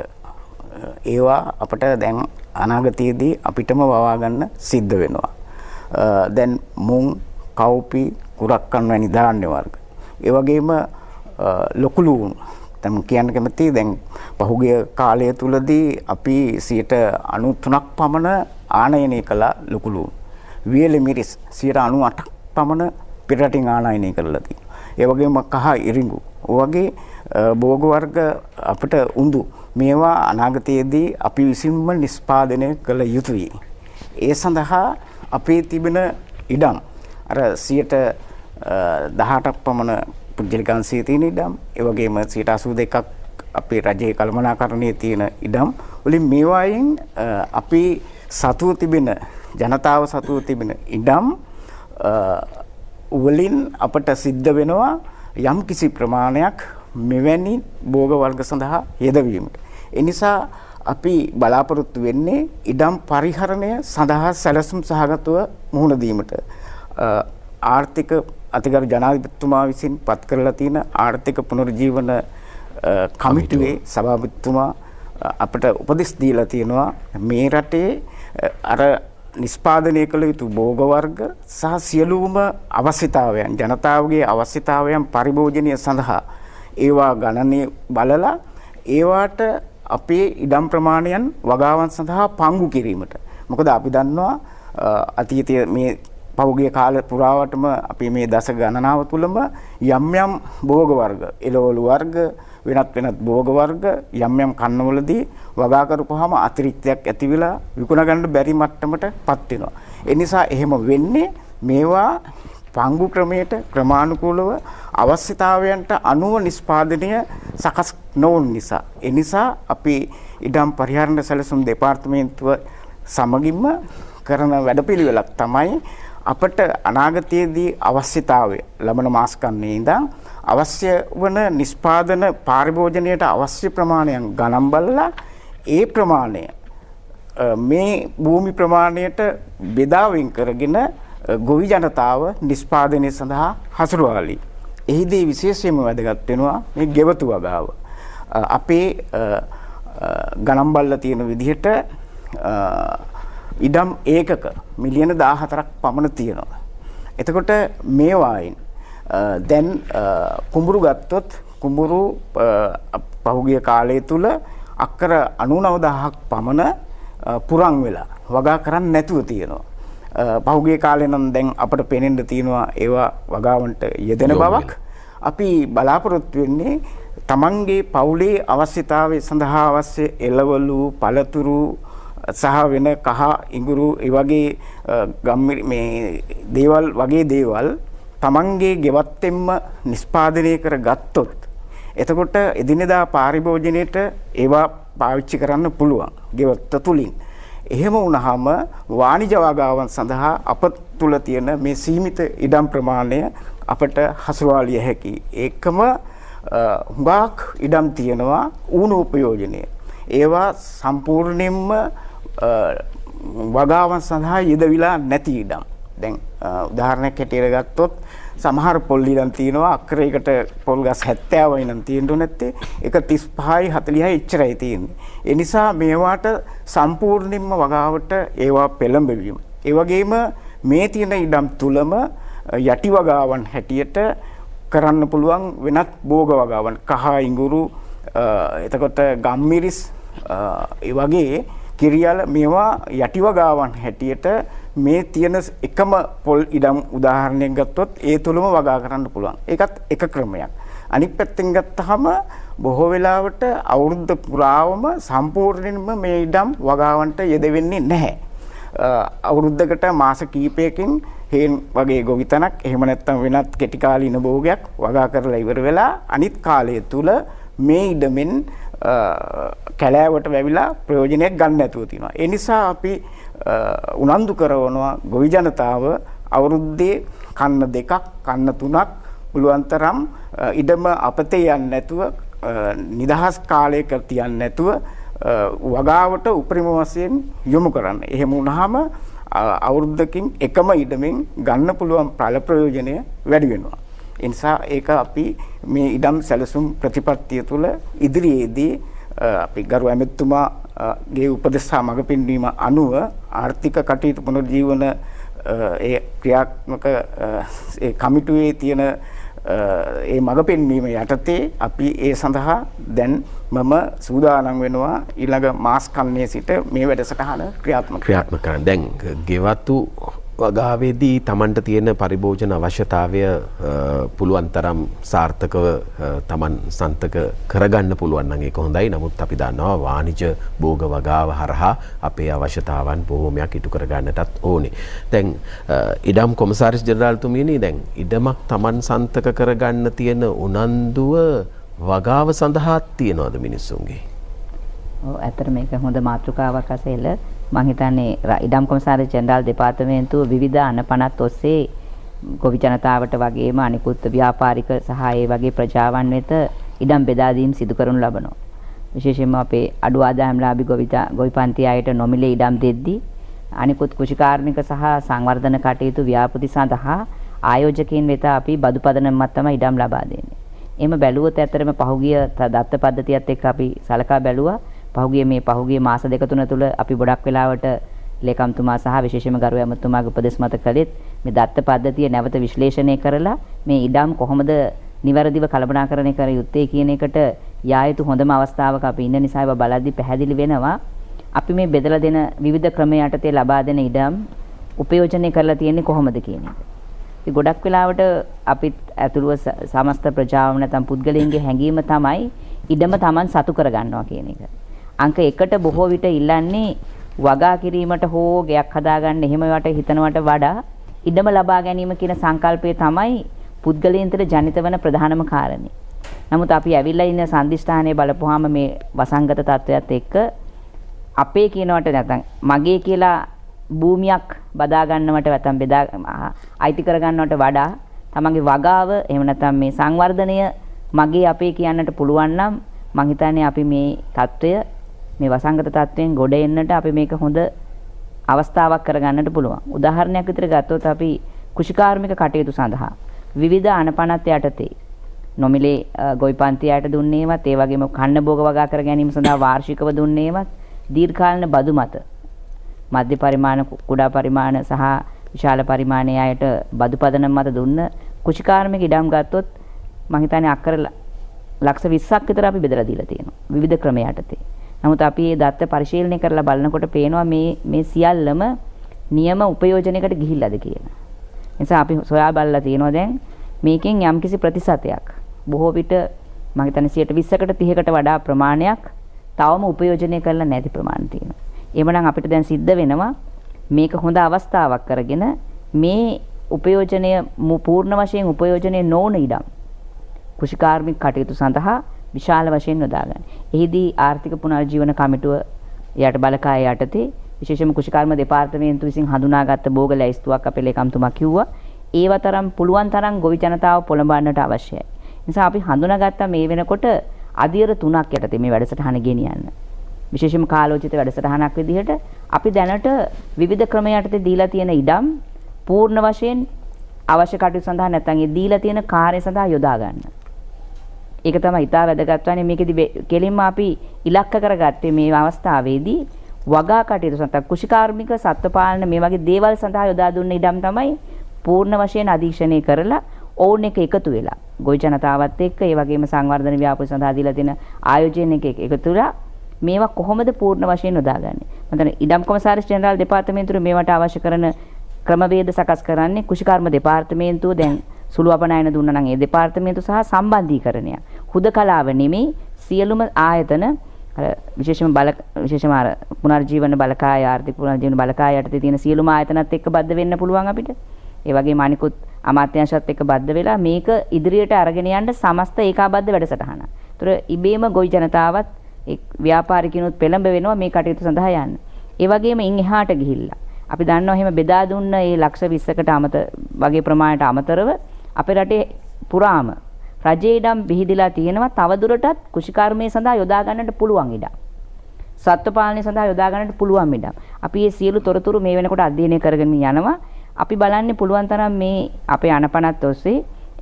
ඒවා අපට දැන් අනාගතයේදී අපිටම වවා ගන්න සිද්ධ වෙනවා. දැන් මුං, කව්පි, කුරක්කන් වැනි ධාන්‍ය වර්ග. ඒ වගේම ලොකු ලුණු තම කියන්න කැමති දැන් පහුගිය කාලය තුලදී අපි 93ක් පමණ ආනයනය කළ ලොකු ලුණු. වියලි මිරිස් 98ක් පමණ පිටරටින් ආනයනය කරලා තියෙනවා. ඒ වගේම කහ ඉරිඟු වගේ භෝග වර්ග අපිට උඳු මේවා අනාගතයේදී අපි විසින්ම නිෂ්පාදනය කළ යුතුයි. ඒ සඳහා අපේ තිබෙන ඉඩම් අර 18ක් පමණ පුද්ගලිකංශයේ තියෙන ඉඩම්, ඒ වගේම 82ක් අපේ රජයේ කළමනාකරණයේ තියෙන ඉඩම් වලින් මේවායින් අපි සතුව තිබෙන ජනතාව සතුව තිබෙන ඉඩම් වලින් අපට සිද්ධ වෙනවා යම් කිසි ප්‍රමාණයක් මෙවැනි භෝග වර්ග සඳහා යෙදවීමට. ඒ නිසා අපි බලාපොරොත්තු වෙන්නේ ඉඩම් පරිහරණය සඳහා සැලසුම් සහගතව මුහුණ දීමට. ආර්ථික අතිගරු ජනාධිපතිතුමා විසින් පත් කරලා තියෙන ආර්ථික පුනරුජීවන කමිටුවේ සභාපතිතුමා අපට උපදෙස් දීලා තියෙනවා මේ රටේ අර නිෂ්පාදනය කළ යුතු භෝග වර්ග සහ සියලුම අවශ්‍යතාවයන් ජනතාවගේ අවශ්‍යතාවයන් පරිභෝජනය සඳහා ඒවා ගණනය බලලා ඒවාට අපේ ඉඩම් ප්‍රමාණයන් වගාවන් සඳහා පංගු කිරීමට. මොකද අපි දන්නවා අතීතයේ මේ පහුගිය කාල පුරාවටම අපි මේ දශක ගණනාව තුළම යම් යම් භෝග වර්ග, එළවලු වර්ග, වෙනත් භෝග වර්ග යම් කන්නවලදී වගා කරපුවාම අතිරික්තයක් ඇති වෙලා විකුණ ගන්න බැරි මට්ටමටපත් වෙනවා. ඒ නිසා එහෙම වෙන්නේ මේවා පංගු ක්‍රමයට ක්‍රමානුකූලව අවශ්‍යතාවයන්ට අනුව නිෂ්පාදනය සකස් නොවන නිසා. ඒ නිසා අපි ඉඩම් පරිහරණ සැලසුම් දෙපාර්තමේන්තුව සමගින්ම කරන වැඩපිළිවෙලක් තමයි අපට අනාගතයේදී අවශ්‍යතාවය ලබන මාස කන්නේ ඉඳන් අවශ්‍ය වන නිෂ්පාදන පරිභෝජනයට අවශ්‍ය ප්‍රමාණයක් ගණන් බලලා ඒ ප්‍රමාණය මේ භූමි ප්‍රමාණයට බෙදා වෙන් කරගෙන ගොවි ජනතාව නිෂ්පාදනය සඳහා හසුරුවාලි. එහිදී විශේෂයෙන්ම වැදගත් වෙනවා මේ ගෙවතු වගාව. අපේ ගණන් බලලා තියෙන විදිහට ඉඩම් ඒකක මිලියන 14ක් පමණ තියෙනවා. එතකොට මේ වයින් දැන් කුඹුරු ගත්තොත් කුඹුරු පහුගිය කාලය තුල අක්කර 99000ක් පමණ පුරන් වෙලා වගා කරන්නේ නැතුව තියෙනවා. පහුගිය කාලේ නම් දැන් අපිට පේනෙන්න තියෙනවා ඒවා වගාවන්ට යෙදෙන බවක්. අපි බලාපොරොත්තු වෙන්නේ තමන්ගේ පවුලේ අවශ්‍යතාවය සඳහා අවශ්‍ය එළවලු පළතුරු සහ වෙන කහ ඉඟුරු ඒ වගේ මේ දේවල් වගේ දේවල් තමන්ගේ ගෙවත්තෙන්ම නිෂ්පාදනය කර ගත්තොත් එතකොට එදිනෙදා පාරිභෝජනයේට ඒවා පාවිච්චි කරන්න පුළුවන් ගෙවත්ත තුලින්. එහෙම වුණාම වාණිජ වගාවන් සඳහා අප තුල තියෙන මේ සීමිත ඉඩම් ප්‍රමාණය අපට හසුරවාලිය හැකි. ඒකම හුඟක් ඉඩම් තියෙනවා ඌණ උපයෝජනය. ඒවා සම්පූර්ණයෙන්ම වගාවන් සඳහා යෙදවිලා නැති ඉඩම්. දැන් උදාහරණයක් හැටියට ගත්තොත් සමහර පොල් ඉඩම් තියෙනවා අක්‍රයකට පොල් ගස් 70යි නම් තියෙන්න නැත්තේ ඒක 35යි 40යි එච්චරයි තියෙන්නේ. ඒ නිසා මේවාට සම්පූර්ණයෙන්ම වගාවට ඒවා පෙළඹවීම. ඒ වගේම මේ තියෙන ඉඩම් තුලම යටි වගාවන් හැටියට කරන්න පුළුවන් වෙනත් භෝග වගාවන් කහ ඉඟුරු එතකොට ගම්මිරිස් ඒ වගේ කිරියල මේවා යටි වගාවන් හැටියට මේ තියෙන එකම පොල් ඉඩම් උදාහරණයක් ගත්තොත් ඒ තුලම වගා කරන්න පුළුවන්. ඒකත් එක ක්‍රමයක්. අනිත් පැත්තෙන් ගත්තාම බොහෝ වෙලාවට අවුරුද්ද පුරාවම සම්පූර්ණයෙන්ම මේ ඉඩම් වගාවන්ට යෙදෙන්නේ නැහැ. අවුරුද්දකට මාස කීපයකින් හේන් වගේ ගොවිතැනක් එහෙම නැත්නම් වෙනත් කෙටි කාලීන භෝගයක් වගා කරලා ඉවර වෙලා අනිත් කාලය තුල මේ ඉඩමෙන් කැලෑවට වැවිලා ප්‍රයෝජනයක් ගන්න නැතුව තියෙනවා. ඒ නිසා අපි උනන්දු කරනවා ගොවි ජනතාව අවුරුද්දේ කන්න දෙකක් කන්න තුනක් පුළුවන් තරම් ඉඩම අපතේ යන්නේ නැතුව නිදහස් කාලයක තියන්නේ නැතුව වගාවට උපරිම වශයෙන් යොමු කරන්න. එහෙම වුණාම අවුරුද්දකින් එකම ඉඩමෙන් ගන්න පුළුවන් ඵල ප්‍රයෝජනය වැඩි වෙනවා. ඒ නිසා ඒක අපි මේ ඉඩම් සැලසුම් ප්‍රතිපත්තිය තුළ ඉදිරියේදී අපි ගරු ඇමතුමාගේ උපදෙස් හා මඟ පෙන්වීම අනුව ආර්ථික කටයුතු පුනරුජීවන ඒ ක්‍රියාත්මක ඒ කමිටුවේ තියෙන ඒ මඟ පෙන්වීම යටතේ අපි ඒ සඳහා දැන් මම සූදානම් වෙනවා ඊළඟ මාස් කන්නේ සිට මේ වැඩසටහන ක්‍රියාත්මක කරන්න. දැන් ගෙවතු වගාවේදී Tamanට තියෙන පරිභෝජන අවශ්‍යතාවය පුළුවන් තරම් සාර්ථකව Taman සන්තක කරගන්න පුළුවන් නම් ඒක හොඳයි. නමුත් අපි දන්නවා වාණිජ භෝග වගාව හරහා අපේ අවශ්‍යතාවන් බොහෝමයක් ඉටු කරගන්නටත් ඕනේ. දැන් ඉඩම් කොමසාරිස් ජෙනරාල්තුමියනි දැන් ඉඩමක් Taman සන්තක කරගන්න තියෙන උනන්දුව වගාව සඳහා තියනවද මිනිස්සුන්ගේ? ඔව් ඇත්තට මේක හොඳ මාතෘකාවක් අසෙල මම හිතන්නේ ඉඩම් කොමසාරිස් ජෙනරාල් දෙපාර්තමේන්තුව විවිධ අනපනත් ඔස්සේ ගොවි ජනතාවට වගේම අනිකුත් ව්‍යාපාරික සහ ඒ වගේ ප්‍රජාවන් වෙත ඉඩම් බෙදා දීම් සිදු කරනු ලබනවා. විශේෂයෙන්ම අපේ අඩු ආදායම්ලාභී ගොවි පන්ති අයට නොමිලේ ඉඩම් දෙද්දී අනිකුත් කෘෂිකාර්මික සහ සංවර්ධන කටයුතු ව්‍යාපෘති සඳහා ආයෝජකයන් වෙත අපි බදු පදනමක් තමයි ඉඩම් ලබා දෙන්නේ. එහෙම බැලුවොත් ඇත්තටම පහුගිය දත්ත පද්ධතියත් එක්ක අපි සලකා බැලුවා. පහුගිය මාස දෙක තුන තුල අපි ගොඩක් වෙලාවට ලේකම්තුමා සහ විශේෂයෙන්ම ගරු ඇමතුමාගේ උපදෙස් මත කළෙත් මේ දත්ත පද්ධතිය නැවත විශ්ලේෂණය කරලා මේ ඉඩම් කොහොමද නිවැරදිව කළමනාකරණය කර යුත්තේ කියන එකට යා යුතු හොඳම අවස්ථාවක අපි ඉන්න නිසා ඒවා බලද්දී පැහැදිලි වෙනවා අපි මේ බෙදලා දෙන විවිධ ක්‍රම යටතේ ලබා දෙන ඉඩම් උපයෝජනය කරලා තියෙන්නේ කොහොමද කියන එක. ඉතින් ගොඩක් වෙලාවට අපිත් ඇතුළුව සමස්ත ප්‍රජාව නැත්නම් පුද්ගලයන්ගේ හැඟීම තමයි ඉඩම Taman සතු කර ගන්නවා කියන එක. අංක 1ට බොහෝ විට ඉල්ලන්නේ වගා කිරීමට හෝ ගයක් හදාගන්න එහෙම වට හිතනවට වඩා ඉඩම ලබා ගැනීම කියන සංකල්පය තමයි පුද්ගලයන්ට ජනිත වන ප්‍රධානම කාරණේ. නමුත් අපි ඇවිල්ලා ඉන්න සම්දිස්ථානයේ බලපුවාම මේ වසංගත තත්වයක් එක්ක අපේ කියනවට නැත්නම් මගේ කියලා භූමියක් බදා ගන්නවට නැත්නම් බෙදා අයිති කර ගන්නවට වඩා තමන්ගේ වගාව එහෙම නැත්නම් මේ සංවර්ධනය මගේ අපේ කියන්නට පුළුවන් නම් මං හිතන්නේ අපි මේ தত্ত্বය මේ වසංගත තත්වයෙන් ගොඩ එන්නට අපි මේක හොඳ අවස්ථාවක් කරගන්නට පුළුවන්. උදාහරණයක් විදිහට ගත්තොත් අපි කෘෂිකාර්මික කටයුතු සඳහා විවිධ අනපනත් යටතේ නොමිලේ ගොවි පන්තියට දුන්නේවත් ඒ වගේම කන්න භෝග වගා කර ගැනීම සඳහා වාර්ෂිකව දුන්නේවත් දීර්ඝකාලීන බදු මත මධ්‍ය පරිමාණ කුඩා පරිමාණ සහ විශාල පරිමාණයේ අයට බදු පදනම මත දුන්න කෘෂිකාර්මික ඉඩම් ගත්තොත් මම හිතන්නේ අක්කර ලක්ෂ 20ක් විතර අපි බෙදලා දීලා තියෙනවා විවිධ ක්‍රම යටතේ. නමුත් අපි මේ දත්ත පරිශීලනය කරලා බලනකොට පේනවා මේ සියල්ලම නියම උපයෝජනයකට ගිහිල්ලාද කියලා. නිසා අපි සොයා බලලා තියෙනවා දැන් මේකෙන් යම්කිසි ප්‍රතිශතයක් බොහෝ විට මම හිතන්නේ 20%කට 30කට වඩා ප්‍රමාණයක් තවම උපයෝජනය කරලා නැති ප්‍රමාණ තියෙනවා. එhmenan අපිට දැන් සිද්ධ වෙනවා මේක හොඳ අවස්ථාවක් කරගෙන මේ උපයෝජනය පූර්ණ වශයෙන් උපයෝජනය නොවන ඉඩම් කෘෂිකාර්මික කටයුතු සඳහා විශාල වශයෙන් යොදා ගන්න. එහිදී ආර්ථික පුනර්ජීවන කමිටුව යට බලකාය යටතේ විශේෂයෙන්ම කෘෂිකර්ම දෙපාර්තමේන්තුව විසින් හඳුනාගත්ත භෝග ලැයිස්තුවක් අපේ ලේකම්තුමා කිව්වා. ඒව තරම් පුළුවන් තරම් ගොවි ජනතාව පොළඹවන්නට අවශ්‍යයි. නිසා අපි හඳුනාගත්ත මේ වෙනකොට අධියර 3ක් යටතේ මේ වැඩසටහන ගෙනියන්න. විශේෂයෙන්ම කාලෝචිත වැඩසටහනක් විදිහට අපි දැනට විවිධ ක්‍රම යටතේ දීලා තියෙන ඉඩම් පූර්ණ වශයෙන් අවශ්‍ය කටයුතු සඳහා නැත්නම් ඒ දීලා තියෙන කාර්ය සඳහා යොදා ගන්න. ඒක තමයි ඉතා වැදගත් වන්නේ. මේකෙදි කෙලින්ම අපි ඉලක්ක කරගත්තේ මේ අවස්ථාවේදී වගා කටයුතු සඳහා කෘෂිකාර්මික සත්ත්ව පාලන මේ වගේ දේවල් සඳහා යොදා දුන්න ඉඩම් තමයි පූර්ණ වශයෙන් අධීක්ෂණය කරලා ඕන් එක එකතු වෙලා ගොවි ජනතාවත් එක්ක ඒ වගේම සංවර්ධන ව්‍යාපෘති සඳහා දීලා තියෙන ආයෝජන එක එකතු වෙලා මේවා කොහොමද පූර්ණ වශයෙන් යොදාගන්නේ? මම හිතන්නේ ඉඩම් කොමසාරිස් ජෙනරාල් දෙපාර්තමේන්තුවේ මේවට අවශ්‍ය කරන ක්‍රමවේද සකස් කරන්නේ කෘෂිකර්ම දෙපාර්තමේන්තුව. දැන් සුළු අපනයන දුන්නා නම් ඒ දෙපාර්තමේන්තුව සහ සම්බන්ධීකරණය හුදකලාව නෙමෙයි සියලුම ආයතන විශේෂම පුනර්ජීවන බලකාය ආර්ථික පුනර්ජීවන බලකාය යටතේ තියෙන සියලුම ආයතනත් එක්ක බද්ධ වෙන්න පුළුවන් අපිට. ඒ වගේම අනිකුත් අමාත්‍යාංශත් එක්ක බද්ධ වෙලා මේක ඉදිරියට අරගෙන යන්න සමස්ත ඒකාබද්ධ වැඩසටහනක්. ඒතර ඉබේම ගොවි ජනතාවත් ව්‍යාපාරිකිනුත් පෙළඹ වෙනවා මේ කටයුතු සඳහා යන්න. ඒ වගේම ඉන් එහාට ගිහිල්ලා අපි දන්නවා එහෙම බෙදා දුන්න මේ ලක්ෂ 20කට වගේ ප්‍රමාණයට අමතරව අපේ රටේ පුරාම රජයේ ඉඩම් බිහිදලා තියෙනවා තවදුරටත් කෘෂිකර්මයේ සඳහා යොදා ගන්නට පුළුවන් ඉඩම්. සත්ත්ව පාලනය සඳහා යොදා ගන්නට පුළුවන් ඉඩම්. අපි මේ සියලු තොරතුරු මේ වෙනකොට අධ්‍යයනය කරගෙන යනවා. අපි බලන්නේ පුළුවන් තරම් මේ අපේ අනපනත් ඔස්සේ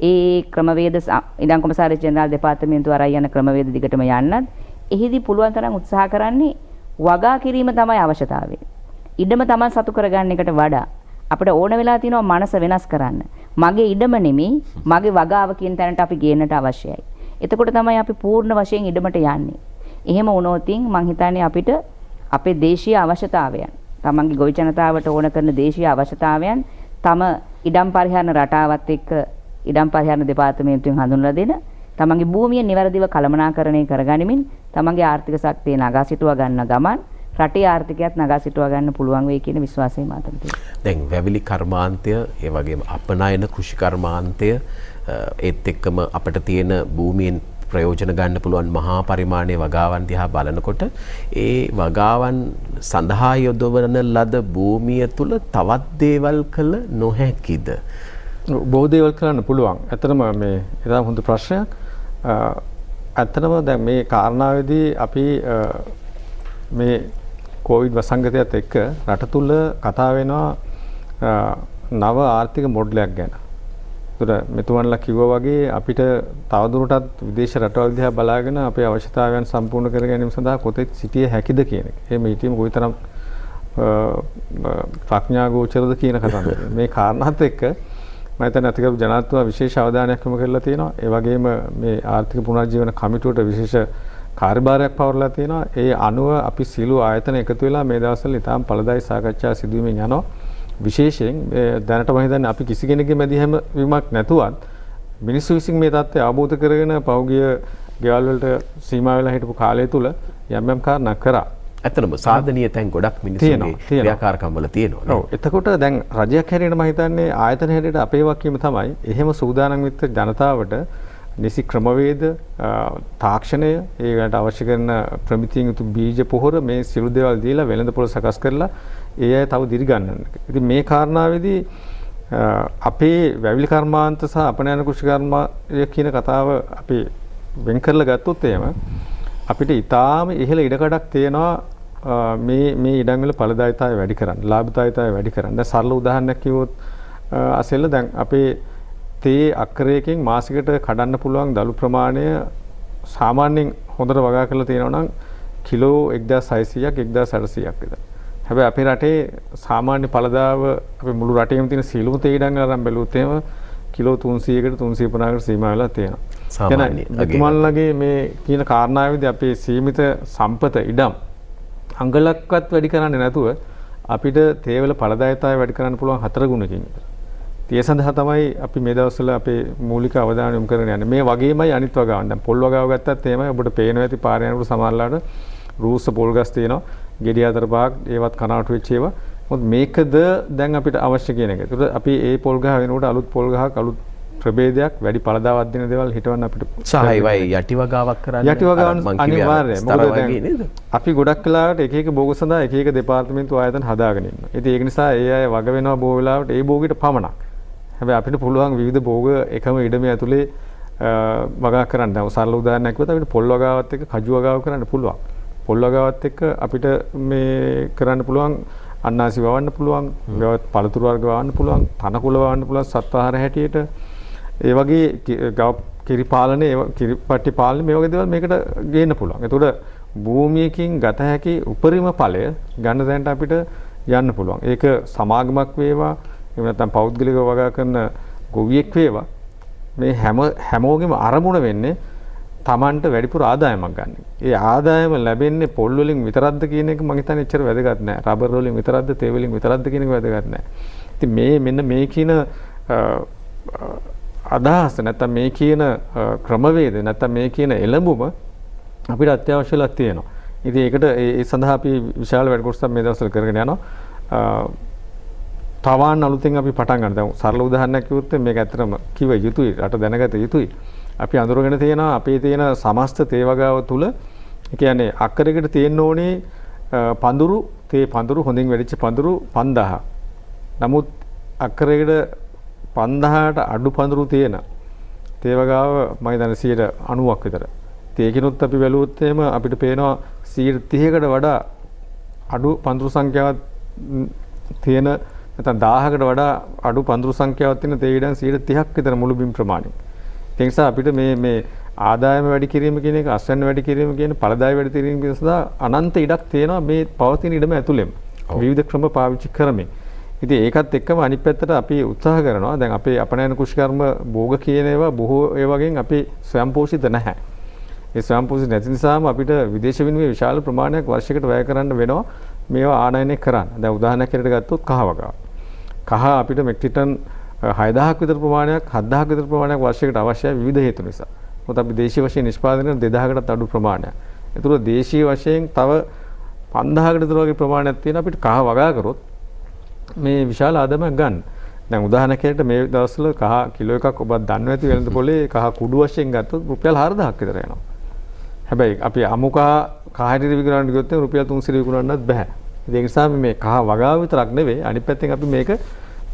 ඒ ක්‍රමවේද ඉඩම් කොමසාරිස් ජෙනරාල් දෙපාර්තමේන්තුව අරයි යන ක්‍රමවේද දිගටම යන්නත් එහිදී පුළුවන් තරම් උත්සාහ කරන්නේ වගා කිරීම තමයි අවශ්‍යතාවය. ඉඩම තමයි සතු කරගන්න එකට වඩා අපිට ඕන වෙලා තියෙනවා මනස වෙනස් කරන්න. මගේ ඉඩම නෙමෙයි මගේ වගාව කියන තැනට අපි ගේන්නට අවශ්‍යයි. එතකොට තමයි අපි පූර්ණ වශයෙන් ඉඩමට යන්නේ. එහෙම වුණොත් මං හිතන්නේ අපිට අපේ දේශීය අවශ්‍යතාවයන් තමන්ගේ ගොවි ජනතාවට ඕන කරන දේශීය අවශ්‍යතාවයන් තම ඉඩම් පරිහරණ රටාවත් එක්ක ඉඩම් පරිහරණ දෙපාර්තමේන්තුවෙන් හඳුන්වලා දෙන තමන්ගේ භූමිය නිවැරදිව කළමනාකරණය කරගනිමින් තමන්ගේ ආර්ථික ශක්තිය නගා සිටුවා ගන්න ගමන් රටේ ආර්ථිකයත් නගා සිටුවා ගන්න පුළුවන් වෙයි කියන විශ්වාසය මාතම තියෙනවා. දැන් වැවිලි කර්මාන්තය ඒ වගේම අපනයන කෘෂි කර්මාන්තය ඒත් එක්කම අපිට තියෙන භූමියෙන් ප්‍රයෝජන ගන්න පුළුවන් මහා පරිමාණයේ වගාවන් දිහා බලනකොට ඒ වගාවන් සඳහා යොදවන ලද භූමිය තුල තවත් දේවල් කළ නොහැකිද? බොහෝ දේවල් කරන්න පුළුවන්. ඇත්තටම මේ ඉතාම හොඳ ප්‍රශ්නයක්. ඇත්තටම දැන් මේ කාරණාවේදී අපි මේ කොවිඩ් වසංගතයත් එක්ක රට තුල කතා වෙනවා නව ආර්ථික මොඩලයක් ගැන. ඒතර මෙතුමන්ලා කිව්වා වගේ අපිට තවදුරටත් විදේශ රටවල් දිහා බලාගෙන අපේ අවශ්‍යතාවයන් සම්පූර්ණ කර ගැනීම සඳහා කොතෙක් සිටිය හැකිද කියන එක. එහෙම හිතීම කොයිතරම් ප්‍රඥා ගෝචරද කියන කතාව. මේ කාරණාත් එක්ක මම හිතන්නේ අතිගරු ජනාධිපතිතුමා විශේෂ අවධානයක් යොමු කරලා තියෙනවා. ඒ වගේම මේ ආර්ථික පුනර්ජීවන කමිටුවට විශේෂ කාර්යභාරයක් පවරලා තියෙනවා. ඒ අනුව අපි සියලු ආයතන එකතු වෙලා මේ දවස්වල ඉතාම පළදායි සාකච්ඡා සිදුවීමෙන් යනවා. විශේෂයෙන් දැනට මම හිතන්නේ අපි කිසි කෙනෙක්ගේ මැදිහම වීමක් නැතුවත් මිනිස්සු විසින් මේ தත්ත්වය අවබෝධ කරගෙන පෞගිය ගෙවල් වලට සීමා වෙලා හිටපු කාලය තුල යම් යම් කාරණා කරා. ඇත්තටම සාධනීය තැන් ගොඩක් මිනිස්සුගේ ක්‍රියාකාරකම් වල තියෙනවා. ඔව්. එතකොට දැන් රජයක් හැටියට මම හිතන්නේ ආයතන හැටියට අපේ වගකීම තමයි එහෙම සූදානම් වෙච්ච ජනතාවට නිසි ක්‍රමවේද තාක්ෂණය ඒකට අවශ්‍ය කරන ප්‍රමිතියෙන් යුතු බීජ පොහොර මේ සියලු දේවල් දීලා වෙළඳපොළ සකස් කරලා ඒ අය තව දිරි ගන්නන්න. ඉතින් මේ කාරණාවේදී අපේ වැවිලි කර්මාන්ත සහ අපනයන කෘෂි කර්මය කියන කතාව අපි වෙන් කරලා ගත්තොත් එහෙම අපිට ඊටාම ඉහළ ඉඩකඩක් තියෙනවා මේ ඉඩම් වල ඵලදායීතාවය වැඩි කරන්න, ලාභදායීතාවය වැඩි කරන්න. දැන් සරල උදාහරණයක් කිව්වොත් අසෙල්ල දැන් අපේ තේ අක්කරයකින් මාසෙකට කඩන්න පුළුවන් දළු ප්‍රමාණය සාමාන්‍යයෙන් හොඳට වගා කරලා තියෙනවා නම් කිලෝ 1600ක් 1800ක් විතර. හැබැයි අපේ රටේ සාමාන්‍ය ඵලදාව අපේ මුළු රටේම තියෙන සියලුම තේ ඉඩම් අරන් බැලුවොත් එහෙම කිලෝ 300කට 350කට සීමා වෙලා තියෙනවා. සාමාන්‍ය විතුමන්ලගේ මේ කියන කාරණාවේදී අපේ සීමිත සම්පත ඉඩම් අංගලක්වත් වැඩි කරන්නේ නැතුව අපිට තේවල ඵලදායීතාවය වැඩි කරන්න පුළුවන් 4 ගුණකින් විතර. ඒ සඳහා තමයි අපි මේ දවස්වල අපේ මූලික අවධානය යොමු කරගෙන යන්නේ. මේ වගේමයි අනිත් වගාවන්. දැන් පොල් වගාව ගත්තත් එහෙමයි ඔබට පේනවා ඇති පාරේ යනකොට සමහරලාට රූස්ස පොල් ගස් තියෙනවා. ගෙඩි අතර පාක් ඒවත් කනාටු වෙච්ච ඒවා. මොකද මේකද දැන් අපිට අවශ්‍ය කියන එක. ඒකට අපි ඒ පොල් ගහ වෙනකොට අලුත් පොල් ගහක් අලුත් ප්‍රභේදයක් වැඩි පළදාවක් දෙන දේවල් හිටවන්න අපිට සහයවයි යටි වගාවක් කරන්න යටි වගාවන් අනිවාර්යයි. මොකද දැන් අපි ගොඩක් වෙලාවට එක එක භෝග සඳහා එක එක දෙපාර්තමේන්තු ආයතන හදාගෙන ඉන්නවා. ඉතින් ඒක නිසා ඒ අය වග වෙනවා බොහෝ වෙලාවට ඒ භෝගෙට පමණක්. හැබැයි අපිට පුළුවන් විවිධ භෝග එකම ඉඩමේ ඇතුලේ වගා කරන්න. දැන් සරල උදාහරණයක් කිව්වොත් අපිට පොල් වගාවත් එක්ක කජු වගාව කරන්න පුළුවන්. පොල් වගාවත් එක්ක අපිට මේ කරන්න පුළුවන් අන්නාසි වවන්න පුළුවන්, පළතුරු වර්ග වවන්න පුළුවන්, තනකොළ වවන්න පුළුවන් සත්වාහාර හැටියට. ඒ වගේ ගව කිරි පාලනය, කිරිපට්ටි පාලනය මේ වගේ දේවල් මේකට ගේන්න පුළුවන්. ඒතකොට භූමියකින් ගත හැකි උපරිම ඵලය ගන්න දැනට අපිට යන්න පුළුවන්. ඒක සමාගමක් වේවා, එහෙම නැත්නම් පෞද්ගලිකව වගා කරන ගොවියෙක් වේවා. මේ හැමෝගෙම අරමුණ වෙන්නේ Tamanට වැඩිපුර ආදායමක් ගන්න. ඒ ආදායම ලැබෙන්නේ පොල් වලින් විතරක්ද කියන එක මම හිතන්නේ එච්චර වැදගත් නෑ. රබර් වලින් විතරක්ද, තේ වලින් විතරක්ද කියන එක වැදගත් නෑ. ඉතින් මෙන්න මේ කියන අදහස නැත්නම් මේ කියන ක්‍රමවේද නැත්නම් මේ කියන එළඹුම අපිට අත්‍යවශ්‍යලා තියෙනවා. ඉතින් ඒකට ඒ සඳහා අපි විශාල වැඩ කොටසක් මේ දවස්වල කරගෙන යනවා. තවාන් අලුතෙන් අපි පටන් ගන්න. දැන් සරල උදාහරණයක් කිව්වොත් මේක ඇත්තටම කිව යුතුයි, රට දැනගත යුතුයි. අපි අඳුරගෙන තියෙනවා අපේ තියෙන සමස්ත තේ වගාව තුල ඒ කියන්නේ අක්කරයකට තියෙන්න ඕනේ තේ පඳුරු හොඳින් වැඩිච්ච පඳුරු 5000. නමුත් අක්කරයකට 5000ට අඩු පඳුරු තියෙන තේ වගාව මම හිතන්නේ 90ක් විතර. ඒකිනුත් අපි බැලුවොත් එහෙම අපිට පේනවා 30කට වඩා අඩු පඳුරු සංඛ්‍යාවක් තියෙන නැත්නම් 1000කට වඩා අඩු පඳුරු සංඛ්‍යාවක් තියෙන තේ ඉඩම් 30ක් විතර මුළු බිම් ප්‍රමාණය. ඒ නිසා අපිට මේ ආදායම වැඩි කිරීම කියන එක, අස්වැන්න වැඩි කිරීම කියන ඵලදාය වැඩි කිරීම සඳහා අනන්ත ඉඩක් තියෙනවා මේ පවතින ඉඩම ඇතුළෙම. විවිධ ක්‍රම පාවිච්චි කරමින්. ඉතින් ඒකත් එක්කම අනිත් පැත්තට අපි උත්සාහ කරනවා. දැන් අපේ අපනයන කෘෂිකර්ම භෝග කියන ඒවා බොහෝ ඒ වගේන් අපි ස්වයංපෝෂිත නැහැ. ඒ ස්වයංපෝෂිත නැති නිසාම අපිට විදේශ විනිමය විශාල ප්‍රමාණයක් වර්ෂයකට වැය කරන්න වෙනවා මේවා ආනයනය කරන්න. දැන් උදාහරණයක් හැටියට ගත්තොත් කහ වගාව. කහ අපිට මෙට්‍රික් ටන් 6000ක් විතර ප්‍රමාණයක් 7000ක් විතර ප්‍රමාණයක් වර්ෂයකට අවශ්‍යයි විවිධ හේතු නිසා. මොකද අපි දේශීය වශයෙන් නිෂ්පාදනය කරන 2000කටත් අඩු ප්‍රමාණයක්. ඒතර දේශීය වශයෙන් තව 5000කට විතර වගේ ප්‍රමාණයක් තියෙන අපිට කහ වගා කරොත් මේ විශාල ආදායමක් ගන්න. දැන් උදාහරණයක් හැටියට මේ දවස්වල කහ කිලෝ එකක් ඔබත් දන්නවා ඇති වෙළඳ පොලේ කහ කුඩු වශයෙන් ගත්තොත් රුපියල් 4000ක් විතර යනවා. හැබැයි අපි අමු කහ කහට විකුණන්න ගියොත් රුපියල් 300 විකුණන්නත් බෑ. ඒ නිසා මේ කහ වගාව විතරක් නෙවෙයි අනිත් පැත්තෙන් අපි මේක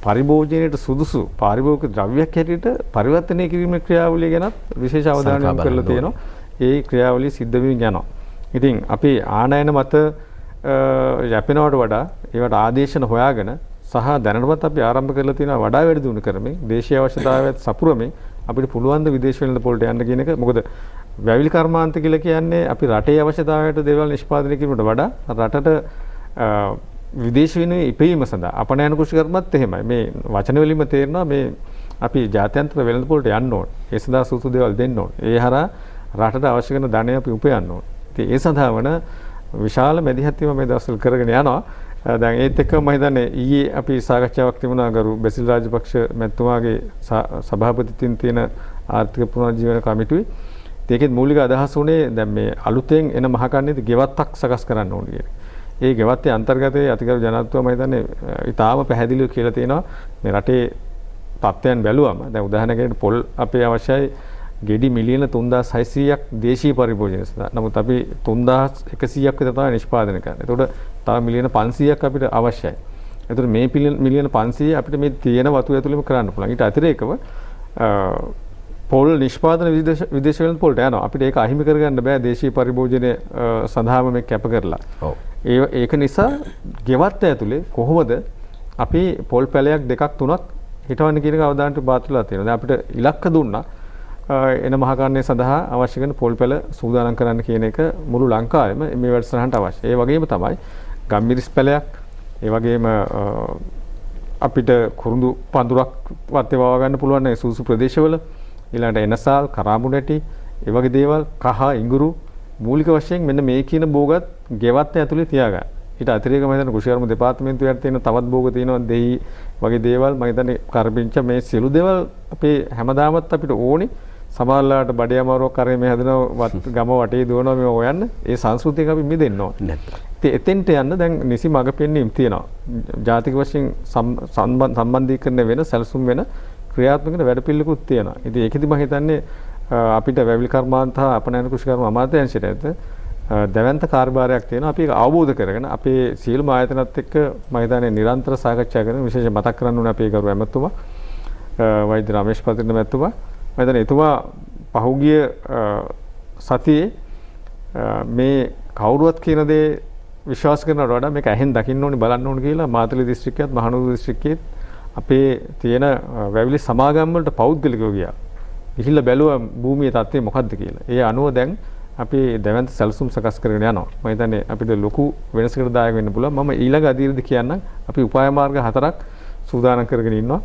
පරිභෝජනයට සුදුසු පාරිභෝගික ද්‍රව්‍යයක් හැටියට පරිවර්තනය කිරීමේ ක්‍රියාවලිය ගැනත් විශේෂ අවධානයක් යොමු කරලා තියෙනවා. ඒ ක්‍රියාවලිය සිද්ධ වෙමින් යනවා. ඉතින් අපි ආනයන මත යැපෙනවට වඩා ඒවට ආදේශන හොයාගෙන සහ දැනටමත් අපි ආරම්භ කරලා තියෙනවා වඩා වැඩි දියුණු කරමින් දේශීය අවශ්‍යතාවයත් සපුරමින් අපිට පුළුවන් ද විදේශ වෙළඳ පොළට යන්න කියන එක. මොකද වැවිලි කර්මාන්ත කියලා කියන්නේ අපි රටේ අවශ්‍යතාවයට දේවල් නිෂ්පාදනය කිරීමට වඩා රටට විදේශ විනිමය ඉපීම සඳහා අපනයන කෘෂිකර්මත් එහෙමයි. මේ වචන වලින්ම තේරෙනවා මේ අපි ජාත්‍යන්තර වෙළඳ පොළට යන්න ඕන. ඒ සඳහා සුසු දේවල් දෙන්න ඕන. ඒ හරහා රටට අවශ්‍ය කරන ධනය අපි උපයන්න ඕන. ඉතින් ඒ සඳහා වන විශාල මැදිහත් වීම මේ දවස්වල කරගෙන යනවා. දැන් ඒත් එක්කම මම හිතන්නේ ඊයේ අපි සාකච්ඡාවක් තිබුණා ගරු බැසිල් රාජපක්ෂ මැතිතුමාගේ සභාපතිත්වයෙන් තියෙන ආර්ථික පුනරුජ්ජීවන කමිටුවේ. ඒකෙත් මූලික අදහස උනේ දැන් මේ අලුතෙන් එන මහකන්නේදී ගෙවත්තක් සකස් කරන්න ඕනේ කියන. ඒ ගෙවත්තේ අන්තර්ගතයේ අතිගරු ජනාධිපතිතුමා මම හිතන්නේ ඉතාම පැහැදිලිව කියලා තියෙනවා මේ රටේ තත්ත්වයන් බැලුවම දැන් උදාහරණයකට පොල් අපේ අවශ්‍යයි ගෙඩි මිලියන 3600ක් දේශීය පරිභෝජනය සඳහා. නමුත් අපි 3100ක් විතර තමයි නිෂ්පාදනය කරන්නේ. ඒතකොට තව මිලියන 500ක් අපිට අවශ්‍යයි. ඒතකොට මේ මිලියන 500 අපිට මේ තියෙන වතු ඇතුළෙම කරන්න පුළුවන්. ඊට අතිරේකව පොල් නිෂ්පාදන විදේශ වෙළඳ පොළට යනවා. අපිට ඒක අහිමි කරගන්න බෑ දේශීය පරිභෝජනය සඳහාම මේ කැප කරලා. ඒක නිසා ගෙවත්ත ඇතුලේ කොහොමද අපි පොල් පැලයක් දෙකක් තුනක් හිටවන්න කියන අවධානයට බාත්‍රලා තියෙනවා. දැන් අපිට ඉලක්ක දුන්නා එන මහකරණය සඳහා අවශ්‍ය කරන පොල් පැල සූදානම් කරන්න කියන එක මුළු ලංකාවෙම මේ වැඩසටහනට අවශ්‍යයි. ඒ වගේම තමයි ගම්මිරිස් පැලයක්, ඒ වගේම අපිට කුරුඳු පඳුරක් වත්තේ වවා ගන්න පුළුවන් මේ සූසු ප්‍රදේශවල. ඊළඟට එනසාල්, කරාඹු නැටි, ඒ වගේ දේවල් කහ, ඉඟුරු මූලික වශයෙන් මෙන්න මේ කියන භෝගත් ගෙවත්ත ඇතුලේ තියාගන්න. ඊට අතිරේකව මම හිතන්නේ කෘෂිකර්ම දෙපාර්තමේන්තුවේ තියෙන තවත් භෝග තියෙනවා දෙහි වගේ දේවල් මම හිතන්නේ කරපිංච මේ සියලු දේවල් අපේ හැමදාමත් අපිට ඕනේ සමහරලාට බඩේ අමාරුවක් කරේ මේ හැදෙනවා ගම වටේ දුවනවා මේ හොයන්න ඒ සංස්කෘතියක අපි මිදෙන්න ඕනේ. නැත්නම් ඉතින් එතෙන්ට යන්න දැන් නිසි මඟ පෙන්වීම් තියෙනවා. ජාතික වශයෙන් සම්බන්ධීකරණය වෙන සැලසුම් වෙන ක්‍රියාත්මක වෙන වැඩපිළිවෙලකුත් තියෙනවා. ඉතින් ඒකෙදි මම හිතන්නේ අපිට වැවිලි කර්මාන්ත හා අපනයන කෘෂිකර්ම අමාත්‍යාංශයට දැවැන්ත කාර්යභාරයක් තියෙනවා. අපි ඒක අවබෝධ කරගෙන අපේ සියලුම ආයතනත් එක්ක මම හිතන්නේ නිරන්තර සාකච්ඡා කරන විශේෂයෙන් මතක් කරන්න ඕනේ අපේ ගරු ඇමතුමා වෛද්‍ය රමේෂ් පතිරණ මැතිතුමා මම හිතන්නේ එතුමා පහුගිය සතියේ මේ කවුරුවත් කියන දේ විශ්වාස කරනවට වඩා මේක ඇහෙන් දකින්න ඕනේ බලන්න ඕනේ කියලා මාතලේ දිස්ත්‍රික්කයත් මහනුවර දිස්ත්‍රික්කයේත් අපේ තියෙන වැවිලි සමාගම් වලට පෞද්ගලිකව ගියා. ගිහිල්ලා බැලුවා භූමියේ තත්ත්වය මොකද්ද කියලා. ඒ අනුව දැන් අපි දැවැන්ත සැලසුම් සකස් කරගෙන යනවා. මම හිතන්නේ අපිට ලොකු වෙනසකට දායක වෙන්න පුළුවන්. මම ඊළඟ අදියරදී කියන්නම් අපි උපාය මාර්ග 4ක් සූදානම් කරගෙන ඉන්නවා.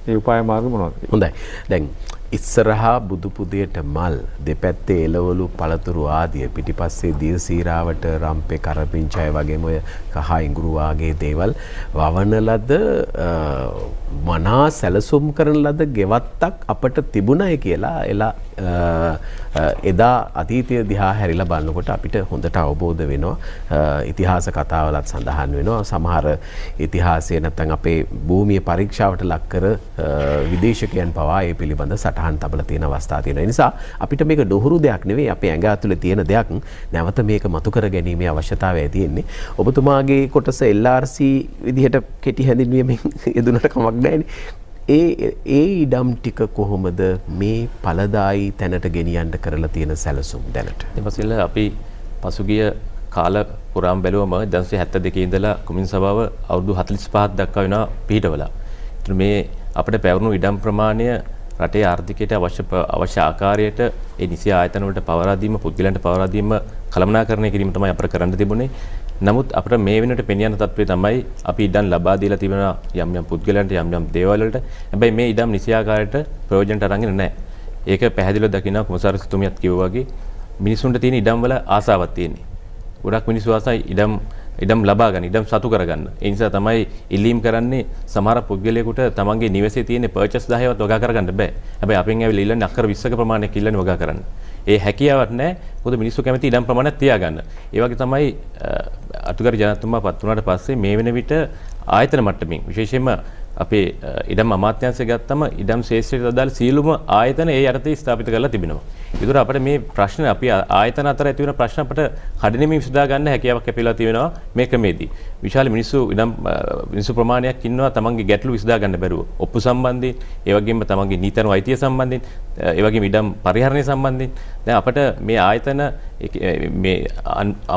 ඒ උපාය මාර්ග මොනවද? හොඳයි. දැන් ඉස්සරහා බුදු පුදයට මල් දෙපැත්තේ එළවලු පළතුරු ආදිය පිටිපස්සේ දිය සීරාවට රම්පේ කරපිංචාය වගේම ඔය කහ ඉඟුරු වාගේ දේවල් වවන ලද මනා සැලසුම් කරන ලද ගෙවත්තක් අපට තිබුණයි කියලා එදා අතීතය දිහා හැරිලා බලනකොට අපිට හොඳට අවබෝධ වෙනවා. ඉතිහාස කතාවලත් සඳහන් වෙනවා. සමහර ඉතිහාසයේ නැත්නම් අපේ භූමිය පරීක්ෂාවට ලක් කර විදේශකයන් පවා ඒ පිළිබඳ සටහන් තබලා තියෙන අවස්ථා තියෙනවා. ඒ නිසා අපිට මේක නොහුරු දෙයක් නෙවෙයි අපේ ඇඟ ඇතුලේ තියෙන දෙයක්. නැවත මේක මතු කර ගැනීමේ අවශ්‍යතාවය තියෙන්නේ. ඔබතුමාගේ කොටස LRC විදිහට කෙටි හැඳින්වීමෙන් යෙදුනට කමක් නැහැනේ. ඒ ඉඩම් ටික කොහොමද මේ ඵලදායි තැනට ගෙනියන්න කරලා තියෙන සැලසුම් දැනට? එපසිල්ල අපි පසුගිය කාල පුරාම බැලුවම 1972 ඉඳලා කොමියුන් සභාව අවුරුදු 45ක් දක්වා වෙනවා පිහිටවලා. ඒත් මේ අපිට පැවරුණු ඉඩම් ප්‍රමාණය රටේ ආර්ථිකයට අවශ්‍ය ආකාරයට ඒ නිසි ආයතන වලට පවරා දීම පුද්ගලයන්ට පවරා දීම කළමනාකරණය කිරීම තමයි අපිට කරන්න තිබුණේ. නමුත් අපිට මේ වෙනකොට පෙනියන තත්ත්වය තමයි අපි ඉඩම් ලබා දීලා තිබෙන යම් යම් පුද්ගලයන්ට යම් යම් දේවල් වලට. හැබැයි මේ ඉඩම් නිසි ආකාරයට ප්‍රයෝජනට අරගෙන නැහැ. ඒක පැහැදිලිව දකින්න කොමසාරිස්තුමියත් කිව්වා වගේ මිනිසුන්ට තියෙන ඉඩම් වල ආසාවක් තියෙන්නේ. ගොඩක් මිනිස්සු ආසයි ඉඩම් ලබා ගන්න, ඉඩම් සතු කරගන්න. ඒ නිසා තමයි ඉල්ලීම් කරන්නේ සමහර පුද්ගලයෙකුට තමන්ගේ නිවසේ තියෙන පර්චස් 10වත් වගා කරගන්න බෑ. හැබැයි අපෙන් ඇවිල්ලා ඉල්ලන්නේ අක්කර 20ක ප්‍රමාණයක් ඉල්ලන්නේ වගා කරන්න. ඒ හැකියාවක් නැහැ. මොකද මිනිස්සු කැමති ඉඩම් ප්‍රමාණයක් තියාගන්න. ඒ වගේ තමයි අතුගාරි ජනතුමා පත් වුණාට පස්සේ මේ වෙන විට ආයතන මට්ටමින් විශේෂයෙන්ම අපේ ඉඩම් අමාත්‍යාංශය ගත්තම ඉඩම් ශේෂ්ත්‍රයට අදාළ සියලුම ආයතන ඒ යටතේ ස්ථාපිත කරලා තිබෙනවා. ඒතර අපිට මේ ප්‍රශ්න අපි ආයතන අතර ඇති වෙන ප්‍රශ්න අපිට කඩිනෙමින් විසඳා ගන්න හැකියාවක් ලැබිලා තියෙනවා මේ ක්‍රමේදී. විශාල මිනිස්සු ප්‍රමාණයක් ඉන්නවා තමන්ගේ ගැටලු විසඳා ගන්න බැරුව. ඔප්පු සම්බන්ධයෙන්, ඒ වගේම තමන්ගේ නීතියන අයිතිය සම්බන්ධයෙන්, ඒ වගේම ඉඩම් පරිහරණය සම්බන්ධයෙන් දැන් අපිට මේ ආයතන මේ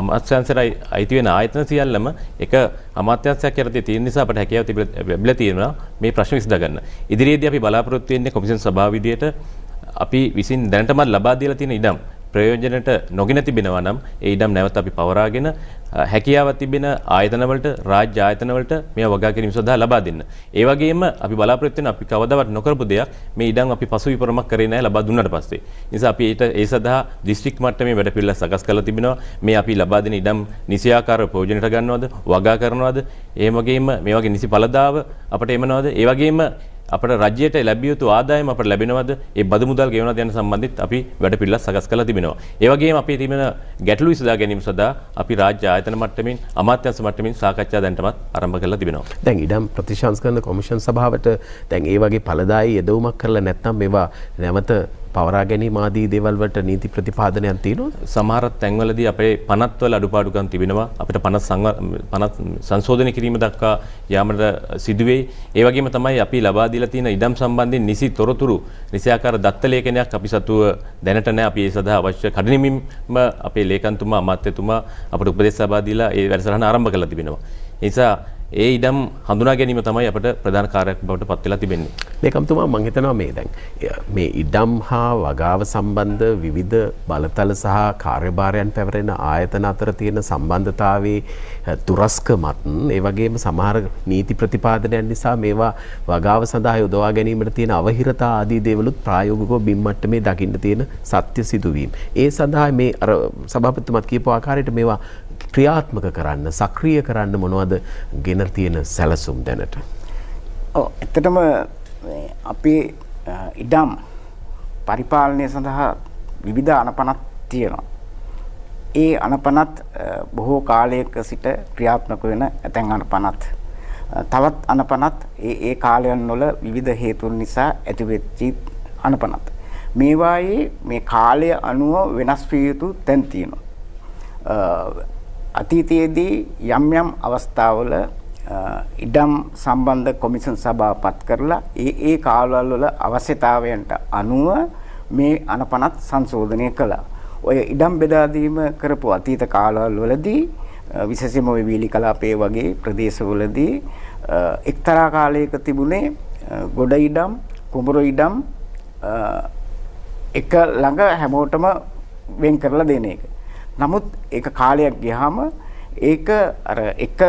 අමාත්‍යාංශයට අයිති වෙන ආයතන සියල්ලම එක අමාත්‍යාංශයක් යටතේ තියෙන නිසා අපිට හැකියාව ලැබිලා තියෙනවා මේ ප්‍රශ්න විසඳා ගන්න. ඉදිරියේදී අපි බලාපොරොත්තු වෙන්නේ කොමිෂන් සභාව විදියට අපි විසින් දැනටමත් ලබා දීලා තියෙන ඉඩම් ප්‍රයෝජනට නොගෙන තිබෙනවා නම් ඒ ඉඩම් නැවත අපි පවරාගෙන හැකියාවක් තිබෙන ආයතනවලට රාජ්‍ය ආයතනවලට මේවා වගා කිරීම සඳහා ලබා දෙන්න. ඒ වගේම අපි බලාපොරොත්තු වෙන අපි කවදාවත් නොකරපු දෙයක් මේ ඉඩම් අපි පසු විපරමක් කරේ නැහැ ලබා දුන්නාට පස්සේ. නිසා අපි ඒ සඳහා දිස්ත්‍රික් මට්ටමේ වැඩ පිළිවෙල සකස් කරලා තිබෙනවා. මේ අපි ලබා දෙන ඉඩම් නිසියාකාරව ප්‍රයෝජනට ගන්නවද වගා කරනවද? ඒ වගේම මේ වගේ නිසි ඵලදාව අපට එමනවද? ඒ වගේම අපට රජයට ලැබිය යුතු ආදායම අපට ලැබෙනවද? ඒ බදු මුදල් ගෙවනවද යන සම්බන්ධිත අපි වැඩ පිළිවෙල සකස් කරලා තිබෙනවා. ඒ වගේම අපි තිබෙන ගැටලු විසඳා ගැනීම සඳහා අපි රාජ්‍ය ආයතන මට්ටමින් අමාත්‍යාංශ මට්ටමින් සාකච්ඡා දැන්ටමත් ආරම්භ කරලා තිබෙනවා. දැන් ඉඩම් ප්‍රතිශංස්කරණ කොමිෂන් සභාවට දැන් ඒ වගේ ඵලදායී යෙදවුමක් කරලා නැත්නම් මේවා නැවත පවරා ගැනීම ආදී දේවල් වලට නීති ප්‍රතිපාදනයක් තියෙනවද? සමහර තැන්වලදී අපේ පනත් වල අඩුපාඩුකම් තිබෙනවා. අපිට පනත් සංශෝධනය කිරීම දක්වා යාමට සිදුවේ. ඒ වගේම තමයි අපි ලබා දීලා තියෙන ඉඩම් සම්බන්ධයෙන් නිසි තොරතුරු නිසියාකාර දත්ත ලේඛනයක් අපි සතුව දැනට නැහැ. අපි ඒ සඳහා අවශ්‍ය කඩිනෙමින්ම අපේ ලේකම්තුමා අමාත්‍යතුමා අපට උපදෙස් ලබා දීලා ඒ වැඩසටහන ආරම්භ කරලා තිබෙනවා. ඒ නිසා ඒ ඉඩම් හඳුනා ගැනීම තමයි අපට ප්‍රධාන කාර්යයක් බවට පත් වෙලා තිබෙන්නේ. ලේකම්තුමා මම හිතනවා මේ දැන් මේ ඉඩම් හා වගාව සම්බන්ධ විවිධ බලතල සහ කාර්යභාරයන් පැවරෙන ආයතන අතර තියෙන සම්බන්ධතාවයේ තුරස්කමත් ඒ වගේම සමහර නීති ප්‍රතිපාදනයන් නිසා මේවා වගාව සඳහා යොදවා ගැනීමට තියෙන අවහිරතා ආදී දේවලුත් ප්‍රායෝගිකව බිම් මට්ටමේ දකින්න තියෙන සත්‍ය සිදුවීම්. ඒ සඳහා මේ අර සභාපතිතුමාත් කියපු ආකාරයට මේවා ක්‍රියාත්මක කරන්න සක්‍රිය කරන්න මොනවද ගෙන තියෙන සැලසුම් දැනට? ඔව් ඇත්තටම අපේ ඉඩම් පරිපාලනය සඳහා විවිධ අනපනත් තියෙනවා. ඒ අනපනත් බොහෝ කාලයක සිට ක්‍රියාත්මක වෙන ඇතැම් අනපනත් තවත් අනපනත් ඒ කාලයන් වල විවිධ හේතුන් නිසා ඇතිවෙච්ච අනපනත්. මේවායේ මේ කාලය අනුව වෙනස් විය යුතු තැන් තියෙනවා. අතීතයේදී යම් යම් අවස්ථාවල ඉඩම් සම්බන්ධ කොමිෂන් සභා පත් කරලා ඒ කාලවල වල අවශ්‍යතාවයන්ට අනුව මේ අනපනත් සංශෝධනය කළා. ඔය ඉඩම් බෙදා දීම කරපු අතීත කාලවල වලදී විශේෂයෙන්ම ඔය වීලි කලාපයේ වගේ ප්‍රදේශවලදී එක්තරා කාලයක තිබුණේ ගොඩ ඉඩම්, කුඹුර ඉඩම් එක ළඟ හැමෝටම වෙන් කරලා දෙන එක. නමුත් ඒක කාලයක් ගියාම ඒක අර එක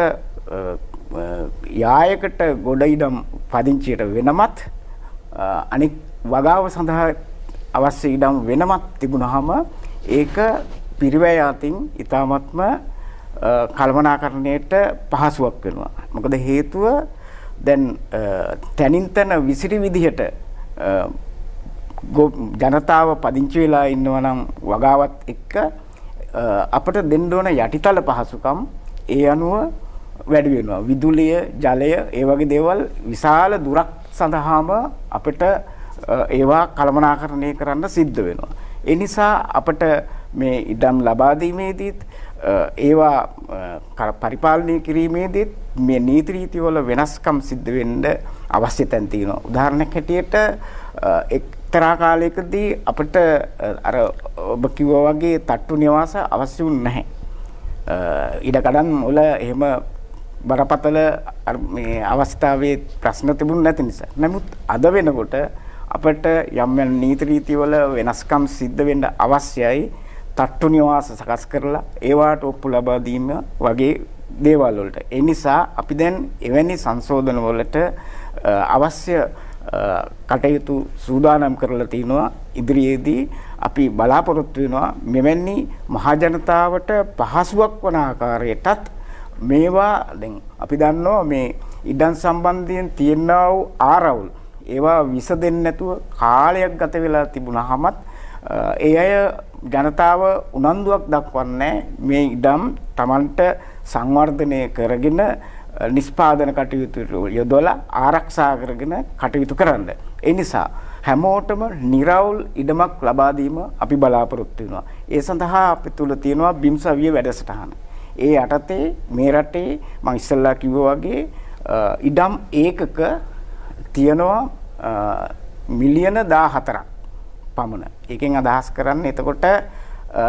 යායකට ගොඩ ඉඩම් පදිංචියට වෙනමත් අනික් වගාව සඳහා අවශ්‍ය ඉඩම් වෙනමත් තිබුණාම ඒක පිරිවැය අතින් ඊටාත්ම කල්පනාකරණයට පහසුවක් වෙනවා. මොකද හේතුව දැන් තනින් තන විසිරි විදිහට ජනතාව පදිංචි වෙලා ඉන්නවා නම් වගාවත් එක්ක අපට දෙන්න ඕන යටිතල පහසුකම් ඒ අනුව වැඩි වෙනවා. විදුලිය, ජලය, ඒ වගේ දේවල් විශාල දුරක් සඳහාම අපිට ඒවා කළමනාකරණය කරන්න සිද්ධ වෙනවා. ඒ නිසා අපට මේ ඉඩම් ලබා දීමේදීත් ඒවා පරිපාලනය කිරීමේදීත් මේ නීති රීති වල වෙනස්කම් සිද්ධ වෙන්න අවශ්‍ය තැන් තියෙනවා. උදාහරණයක් හැටියට එක්තරා කාලයකදී අපිට අර ඔබ කිව්වා වගේ තට්ටු නිවාස අවශ්‍ය වුණ නැහැ. ඉඩකඩම් වල එහෙම බරපතල මේ අවස්ථාවේ ප්‍රශ්න තිබුණ නැති නිසා. නමුත් අද වෙනකොට අපිට යම් යම් නීති රීති වල වෙනස්කම් සිද්ධ වෙන්න අවශ්‍යයි. තට්ටු නිවාස සකස් කරලා ඒවාට ඔප්පු ලබා දීම වගේ දේවල් වලට. ඒ නිසා අපි දැන් එවැනි සංශෝධන වලට අවශ්‍ය කටයුතු සූදානම් කරලා තිනවා. ඉදිරියේදී අපි බලාපොරොත්තු වෙනවා මෙවැනි මහා ජනතාවට පහසුවක් වන ආකාරයටත් මේවා දැන් අපි දන්නවා මේ ඉඩම් සම්බන්ධයෙන් තියෙනා වූ ආරවුල් ඒවා විසඳෙන්නේ නැතුව කාලයක් ගත වෙලා තිබුණාමත් ඒ අය ජනතාව උනන්දුවක් දක්වන්නේ මේ ඉඩම් Tamanට සංවර්ධනය කරගෙන නිෂ්පාදන කටයුතු යොදවලා ආරක්ෂා කරගෙන කටයුතු කරන්න. ඒ නිසා හැමෝටම නිරවුල් ඉඩමක් ලබා දීම අපි බලාපොරොත්තු වෙනවා. ඒ සඳහා අපි තුල තියෙනවා බිම්සවිය වැඩසටහන. ඒ යටතේ මේ රටේ මම ඉස්සෙල්ලා කිව්වා වගේ ඉඩම් ඒකක තියෙනවා මිලියන 14ක් පමණ. ඒකෙන් අදහස් කරන්නේ එතකොට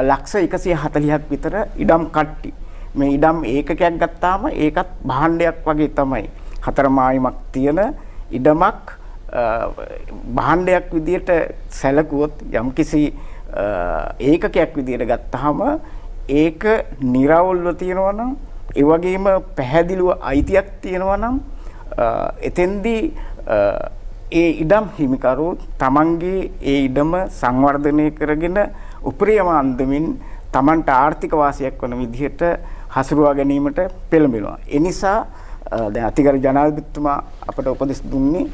ලක්ෂ 140ක් විතර ඉඩම් කට්ටි. මේ ඉඩම් ඒකකයක් ගත්තාම ඒකත් භාණ්ඩයක් වගේ තමයි. 4 මායිමක් තියෙන ඉඩමක් භාණ්ඩයක් විදියට සැලකුවොත් යම්කිසි ඒකකයක් විදියට ගත්තාම ඒක නිරවුල්ව තියෙනවා නම් ඒ වගේම පැහැදිලිව අයිතියක් තියෙනවා නම් එතෙන්දී ඒ ඉඩම් හිමිකරු තමන්ගේ ඒ ඉඩම සංවර්ධනය කරගෙන උපරිම අන්දමින් තමන්ට ආර්ථික වාසියක් වන විදිහට හසුරුවා ගැනීමට පෙළඹෙනවා. ඒ නිසා දැන් අතිගරු ජනාධිපතිතුමා අපට උපදෙස් දුන්නේ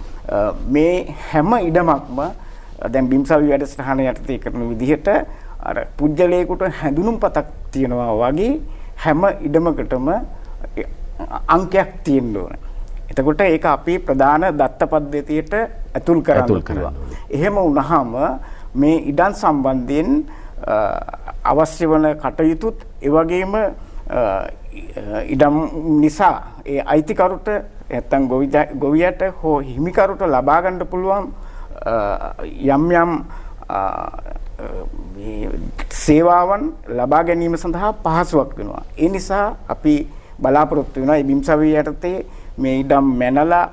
මේ හැම ඉඩමක්ම දැන් බිම්සවි වැඩසටහන යටතේ කරන විදිහට අර පුජ්‍යලයකට හැඳුනුම්පතක් තියනවා වගේ හැම ඉඩමකටම අංකයක් තියෙන්න ඕනේ. එතකොට ඒක අපේ ප්‍රධාන දත්ත පද්ධතියට ඇතුල් කරන්න පුළුවන්. එහෙම වුණාම මේ ඉඩම් සම්බන්ධයෙන් අවශ්‍ය වන කටයුතුත් ඒ වගේම ඉඩම් නිසා ඒ අයිතිකරුට නැත්තම් ගොවියට හෝ හිමිකරුට ලබා ගන්න පුළුවන් යම් යම් සේවාවන් ලබා ගැනීම සඳහා පහසුවක් වෙනවා. ඒ නිසා අපි බලාපොරොත්තු වෙනවා මේ බිම්සවිය යටතේ මේ ඉඩම් මැනලා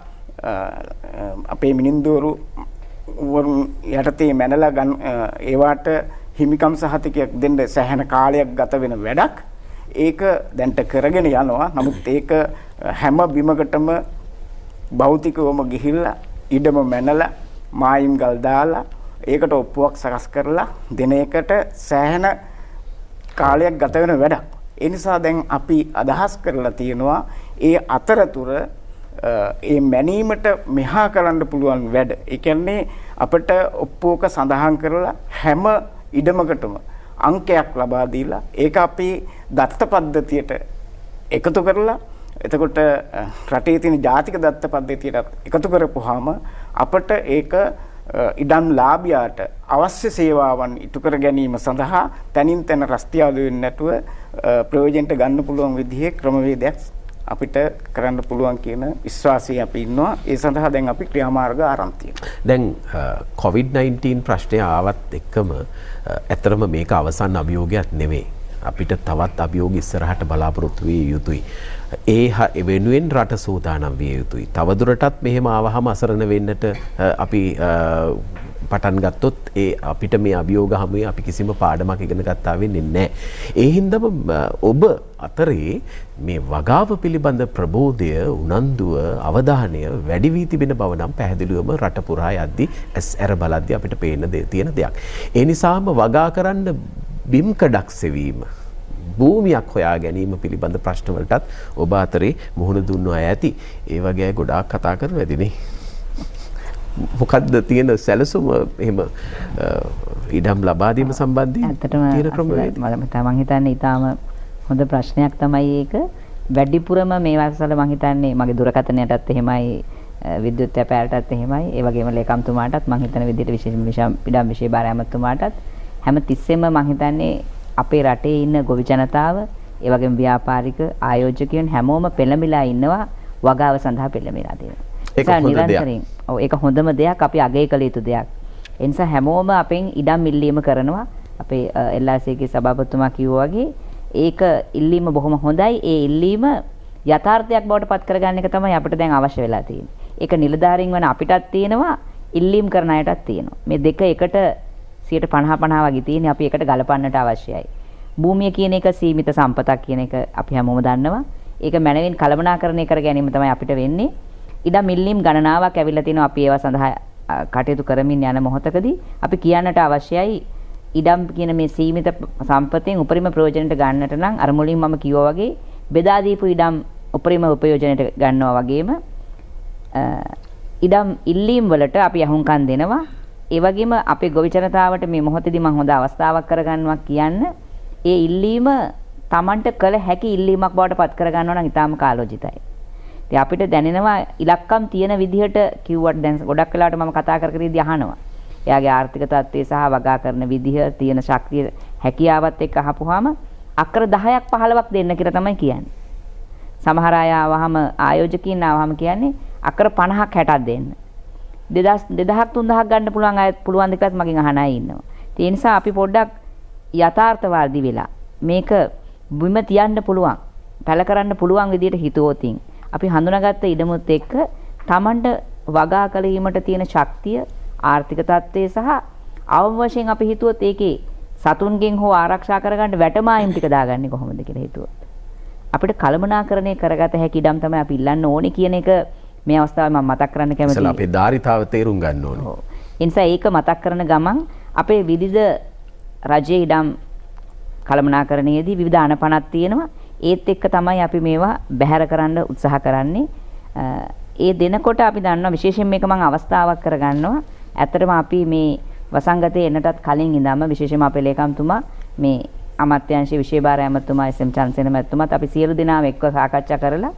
අපේ මිනින්දුවරු වරුන් යටතේ මැනලා ඒවට හිමිකම් සහතිකයක් දෙන්න සෑහෙන කාලයක් ගත වෙන වැඩක්. ඒක දැන්ට කරගෙන යනවා. නමුත් ඒක හැම බිමකටම භෞතිකවම ගිහිල්ලා ඉඩම මැනලා මායිම් ගල් දාලා ඒකට ඔප්පුවක් සකස් කරලා දෙන එකට සෑහෙන කාලයක් ගත වෙන වැඩක්. ඒ නිසා දැන් අපි අදහස් කරලා තියෙනවා ඒ අතරතුර ඒ මැනීමට මෙහා කරන්න පුළුවන් වැඩ. ඒ කියන්නේ අපිට ඔප්පුවක සඳහන් කරලා හැම ඉඩමකටම අංකයක් ලබා දීලා ඒක අපි දත්ත පද්ධතියට එකතු කරලා එතකොට රටේ තියෙන ජාතික දත්ත පද්ධතියට එකතු කරපුවාම අපිට ඒක ඉඩම් ලාභියාට අවශ්‍ය සේවාවන් ඉටු කර ගැනීම සඳහා තනින් තන රස්තියාදු වෙන්නේ නැතුව ප්‍රයෝජනට ගන්න පුළුවන් විදිහේ ක්‍රමවේදයක් අපිට කරන්න පුළුවන් කියන විශ්වාසය අපි ඉන්නවා. ඒ සඳහා දැන් අපි ක්‍රියාමාර්ග ආරම්භ තියෙනවා. දැන් COVID-19 ප්‍රශ්නය ආවත් එක්කම ඇත්තටම මේක අවසන් අභියෝගයක් නෙවෙයි. අපිට තවත් අභියෝග ඉස්සරහට බලාපොරොත්තු විය යුතුයි. ඒ වෙනුවෙන් රට සූදානම් විය යුතුයි. තවදුරටත් මෙහෙම ආවහම අසරණ වෙන්නට අපි පටන් ගත්තොත් අපිට මේ අභියෝග හැමුවේ අපි කිසිම පාඩමක් ඉගෙන ගත්තා වෙන්නේ නැහැ. ඒ හින්දාම ඔබ අතරේ මේ වගාව පිළිබඳ ප්‍රබෝධය, උනන්දුව, අවධානය වැඩි වී තිබෙන බව නම් පැහැදිලිවම රට පුරා යද්දී ඇස් ඇර බලද්දී අපිට පේන තියෙන දෙයක්. ඒ නිසාම වගා කරන්න බිම්කඩක් සෙවීම, භූමියක් හොයා ගැනීම පිළිබඳ ප්‍රශ්න වලටත් ඔබ අතරේ මුහුණ දුන්නු අය ඇති. ඒ වගේ අය ගොඩාක් කතා කරනවා ඇතිනේ. මොකද්ද තියෙන සැලසුම එහෙම ඉඩම් ලබා දීම සම්බන්ධයෙන් තියෙන ක්‍රමවේද? මම හිතන්නේ ඊටාම හොඳ ප්‍රශ්නයක් තමයි ඒක. වැඩිපුරම මේ වසල මම හිතන්නේ මගේ දුරකථනයටත් එහෙමයි, විද්‍යුත් යැපෑලටත් එහෙමයි, ඒ වගේම ලේකම්තුමාටත් මම හිතන විදිහට විශේෂ ඉඩම් විශේෂ භාර ඇමතුමාටත් හැම තිස්සෙම මම හිතන්නේ අපේ රටේ ඉන්න ගොවි ජනතාව, ඒ වගේම ව්‍යාපාරික ආයෝජකයන් හැමෝම පෙළඹිලා ඉන්නවා වගාව සඳහා පෙළඹිලා තියෙනවා. ඒක හොඳ දෙයක්. ඔව් ඒක හොඳම දෙයක්, අපි අගය කළ යුතු දෙයක්. ඒ නිසා හැමෝම අපෙන් ඉඩම් ඉල්ලීම කරනවා. අපේ LRCගේ සභාපතිතුමා කිව්වා වගේ ඒක ඉල්ලීම බොහොම හොඳයි. ඒ ඉල්ලීම යථාර්ථයක් බවට පත් කරගන්න එක තමයි අපිට දැන් අවශ්‍ය වෙලා තියෙන්නේ. ඒක නිලධාරීන් වන අපිටත් තියෙනවා, ඉල්ලීම් කරන අයටත් තියෙනවා. මේ දෙක එකට 50-50 වගේ තියෙන්නේ. අපි එකට ගලපන්නට අවශ්‍යයි. භූමිය කියන එක සීමිත සම්පතක් කියන එක අපි හැමෝම දන්නවා. ඒක මනවින් කළමනාකරණය කර ගැනීම තමයි අපිට වෙන්නේ. ඉඩම් ඉල්ලීම් ගණනාවක් ඇවිල්ලා තිනවා. අපි ඒවා සඳහා කටයුතු කරමින් යන මොහොතකදී අපි කියන්නට අවශ්‍යයි ඉඩම් කියන මේ සීමිත සම්පතෙන් උපරිම ප්‍රයෝජනට ගන්නට නම් අර මුලින් මම කිව්වා වගේ බෙදා දීපු ඉඩම් උපරිම ප්‍රයෝජනට ගන්නවා වගේම ඉඩම් ඉල්ලීම් වලට අපි අහුම්කම් දෙනවා. ඒ වගේම අපේ ගොවි ජනතාවට මේ මොහොතේදී මම හොඳ අවස්ථාවක් කරගන්නවා කියන්න ඒ ඉල්ලීම Tamanට කළ හැකි ඉල්ලීමක් බවට පත් කරගන්නවා නම් ඊටාම කාලෝචිතයි. ඉතින් අපිට දැනෙනවා ඉලක්කම් තියෙන විදිහට කිව්වට දැන් ගොඩක් වෙලාවට මම කතා කර ඉදී අහනවා. එයාගේ ආර්ථික තත්ත්වය සහ වගා කරන විදිහ, තියෙන ශක්තිය, හැකියාවත් එක්ක අහපුවාම අක්කර 10ක් 15ක් දෙන්න කියලා තමයි කියන්නේ. සමහර අය ආවහම ආයෝජකයින් ආවහම කියන්නේ අක්කර 50ක් 60ක් දෙන්න. 2000ක් 3000ක් ගන්න පුළුවන් අය පුළුවන් දෙකත් මගෙන් අහන අය ඉන්නවා. ඒ නිසා අපි පොඩ්ඩක් යථාර්ථවාදී වෙලා මේක බිම තියන්න පුළුවන්, පැල කරන්න පුළුවන් විදිහට හිතුවොතින් අපි හඳුනාගත්ත ඉඩමුත් එක්ක Tamanට වගා කළීමට තියෙන ශක්තිය, ආර්ථික තත්ත්වය සහ අවම වශයෙන් අපි හිතුවොත් ඒකේ සතුන්ගෙන් හෝ ආරක්ෂා කරගන්න වැටමායිම් ටික දාගන්නේ කොහොමද කියලා හිතුවොත් අපිට කළමනාකරණය කරගත හැකි ඉඩම් තමයි අපි ඉල්ලන්න ඕනේ කියන එක මේ අවස්ථාවේ මම මතක් කරන්න කැමතියි. ඉතින් අපේ ධාරිතාව තේරුම් ගන්න ඕනේ. ඔව්. ඒ නිසා ඒක මතක් කරන ගමන් අපේ විවිධ රජයේ ඉඩම් කළමනාකරණයේදී විවිධ අනපනක් තියෙනවා. ඒත් එක්ක තමයි අපි මේවා බැහැර කරන්න උත්සාහ කරන්නේ. ඒ දෙනකොට අපි දන්නවා විශේෂයෙන් මේක මම අවස්ථාවක් කරගන්නවා. ඇත්තටම අපි මේ වසංගතයේ එන්නටත් කලින් ඉඳන්ම විශේෂයෙන්ම අපේ ලේකම්තුමා මේ අමාත්‍යාංශයේ විශේෂ භාර ඇමතුමා එස්.එම්. චන්සේන මැතිතුමාත් අපි සියලු දෙනාම එක්ව සාකච්ඡා කරලා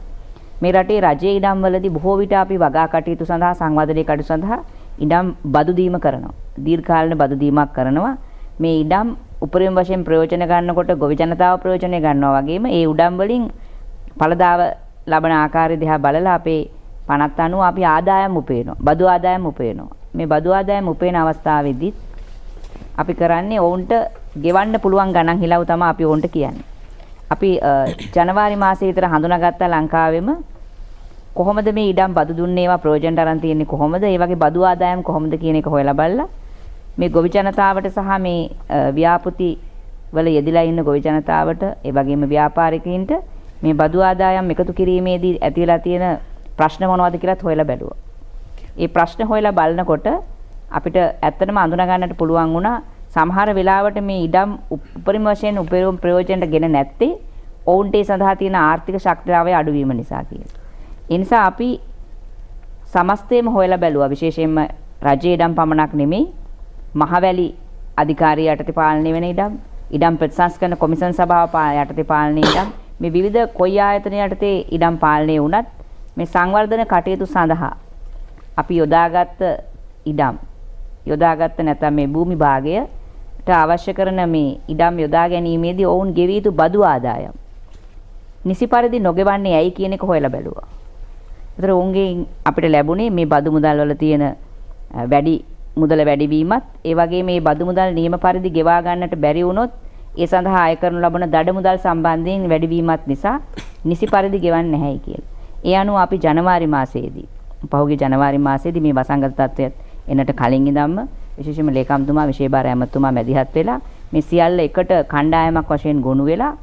මේ රටේ රජයේ ඉඩම් වලදී බොහෝ විට අපි වගා කටයුතු සඳහා සංවාදනයේ කටයුතු සඳහා ඉඩම් බදු දීම කරනවා. දීර්ඝකාලීන බදු දීමක් කරනවා. මේ ඉඩම් උපරිම වශයෙන් ප්‍රයෝජන ගන්නකොට ගොවි ජනතාව ප්‍රයෝජනය ගන්නවා වගේම ඒ උඩම් වලින් ඵලදාව ලබන ආකාරය දිහා බලලා අපේ පනත් අනුව අපි ආදායම් උපයනවා. බදු ආදායම් උපයනවා. මේ බදු ආදායම් උපයන අවස්ථාවේදී අපි කරන්නේ ඔවුන්ට ගෙවන්න පුළුවන් ගණන් හිලව් තමයි අපි ඔවුන්ට කියන්නේ. අපි ජනවාරි මාසයේ විතර හඳුනාගත්ත ලංකාවෙම කොහොමද මේ ඉඩම් බදු දුන්නේ ඒවා ප්‍රයෝජනට අරන් තියෙන්නේ කොහොමද? ඒ වගේ බදු ආදායම් කොහොමද කියන එක හොයලා බලලා මේ ගොවි ජනතාවට සහ මේ ව්‍යාපෘති වල යෙදලා ඉන්න ගොවි ජනතාවට ඒ වගේම ව්‍යාපාරිකයින්ට මේ බදු ආදායම් එකතු කිරීමේදී ඇති වෙලා තියෙන ප්‍රශ්න මොනවද කියලාත් හොයලා බැලුවා. ඒ ප්‍රශ්න හොයලා බලනකොට අපිට ඇත්තටම අඳුනා ගන්නට පුළුවන් වුණා සමහර වෙලාවට මේ ඉඩම් උපරිම වශයෙන් උපයෝග ප්‍රයෝජනට ගෙන නැත්තේ ඔවුන්ට ඒ සඳහා තියෙන ආර්ථික ශක්තිතාවය අඩුවීම නිසා කියලා. ඒ නිසා අපි සමස්තයම හොයලා බැලුවා. විශේෂයෙන්ම රජයේ ඉඩම් පමණක් නෙමෙයි මහවැලි අධිකාරිය යටතේ පාලනය වෙන ඉඩම් ප්‍රතිසංස්කරණ කොමිෂන් සභාව යටතේ පාලනය ඉඩම් මේ විවිධ කොයි ආයතන යටතේ ඉඩම් පාලනය වුණත් මේ සංවර්ධන කටයුතු සඳහා අපි යොදාගත් ඉඩම් යොදාගත්ත නැත්නම් මේ භූමි භාගයට අවශ්‍ය කරන මේ ඉඩම් යොදා ගැනීමේදී ඔවුන් ගෙවිය යුතු බදු ආදායම් නිසි පරිදි නොගෙවන්නේ ඇයි කියන එක හොයලා බැලුවා. ඒතර ඔවුන්ගෙන් අපිට ලැබුණේ මේ බදු මුදල් වල තියෙන වැඩි මුදල වැඩිවීමත් ඒ වගේ මේ බදු මුදල් නියම පරිදි ගෙවා ගන්නට බැරි වුණොත් ඒ සඳහා අය කරනු ලබන දඩ මුදල් සම්බන්ධයෙන් වැඩිවීමත් නිසා නිසි පරිදි ගෙවන්නේ නැහැයි කියලා. ඒ අනුව අපි ජනවාරි මාසයේදී පහුගිය ජනවාරි මාසයේදී මේ වසංගත තත්ත්වයට එනට කලින් ඉඳන්ම විශේෂයෙන්ම ලේකම්තුමා විශේෂ ඇමතුමා මැදිහත් වෙලා මේ සියල්ල එකට කණ්ඩායමක් වශයෙන් ගොනු වෙලා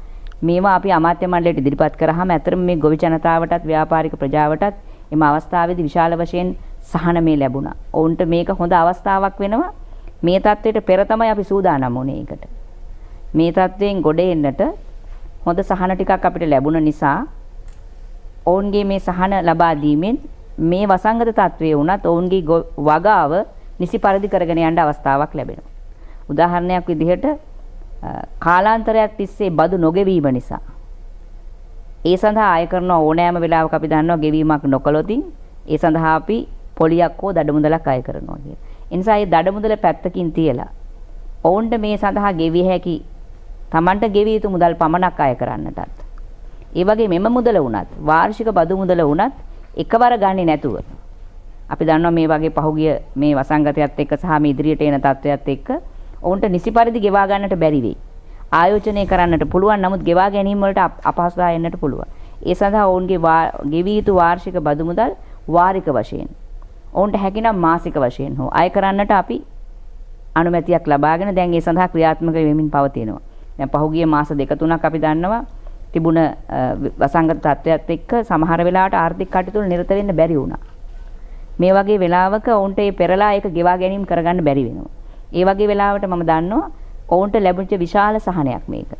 මේවා අපි අමාත්‍ය මණ්ඩලයට ඉදිරිපත් කරාම ඇත්තටම මේ ගොවි ජනතාවටත් ව්‍යාපාරික ප්‍රජාවටත් එම අවස්ථාවේදී විශාල වශයෙන් සහන මේ ලැබුණා. ඔවුන්ට මේක හොඳ අවස්ථාවක් වෙනවා. මේ තත්ත්වයට පෙර තමයි අපි සූදානම් වුණේ ඒකට. මේ තත්ත්වයෙන් ගොඩ එන්නට හොඳ සහන ටිකක් අපිට ලැබුණ නිසා ඔවුන්ගේ මේ සහන ලබා දීමෙන් මේ වසංගත තත්ත්වයේ වුණත් ඔවුන්ගේ වගාව නිසි පරිදි කරගෙන යන්න අවස්ථාවක් ලැබෙනවා. උදාහරණයක් විදිහට කාලාන්තරයක් තිස්සේ බදු නොගෙවීම නිසා ඒ සඳහා ආය කරන ඕනෑම වෙලාවක අපි දන්නවා ගෙවීමක් නොකළොතින් ඒ සඳහා අපි පොලියක් හෝ දඩමුදලක් අය කරනවා කියලා. ඒ නිසා මේ දඩමුදල පැත්තකින් තියලා ඔවුන්ට මේ සඳහා ගෙවිය හැකි Tamanට ගෙවිය යුතු මුදල් පමණක් අය කරන්නටත්. ඒ වගේ මෙම මුදල වුණත් වාර්ෂික බදු මුදල වුණත් එකවර ගන්නේ නැතුව අපි දන්නවා මේ වගේ පහුගිය මේ වසංගතයත් එක්ක සහ මේ ඉදිරියට එන තත්ත්වයත් එක්ක ඔවුන්ට නිසි පරිදි ගෙවා ගන්නට බැරි වෙයි. ආයෝජනය කරන්නට පුළුවන් නමුත් ගෙවා ගැනීම වලට අපහසුතාවය එන්නට පුළුවන්. ඒ සඳහා ඔවුන්ගේ ගෙවිය යුතු වාර්ෂික බදු මුදල් වාරික වශයෙන් ඔවුන්ට හැකිනම් මාසික වශයෙන් හෝ අය කරන්නට අපි අනුමැතියක් ලබාගෙන දැන් ඒ සඳහා ක්‍රියාත්මක වෙමින් පවතිනවා. දැන් පහුගිය මාස දෙක තුනක් අපි දන්නවා තිබුණ වසංගත තත්ත්වයත් එක්ක සමහර වෙලාවට ආර්ථික කටයුතු වල නිරත වෙන්න බැරි වුණා. මේ වගේ වෙලාවක ඔවුන්ට මේ පෙරලා ඒක ගෙවා ගැනීම කරගන්න බැරි වෙනවා. ඒ වගේ වෙලාවට මම දන්නවා ඔවුන්ට ලැබුණ විශාල සහනයක් මේක.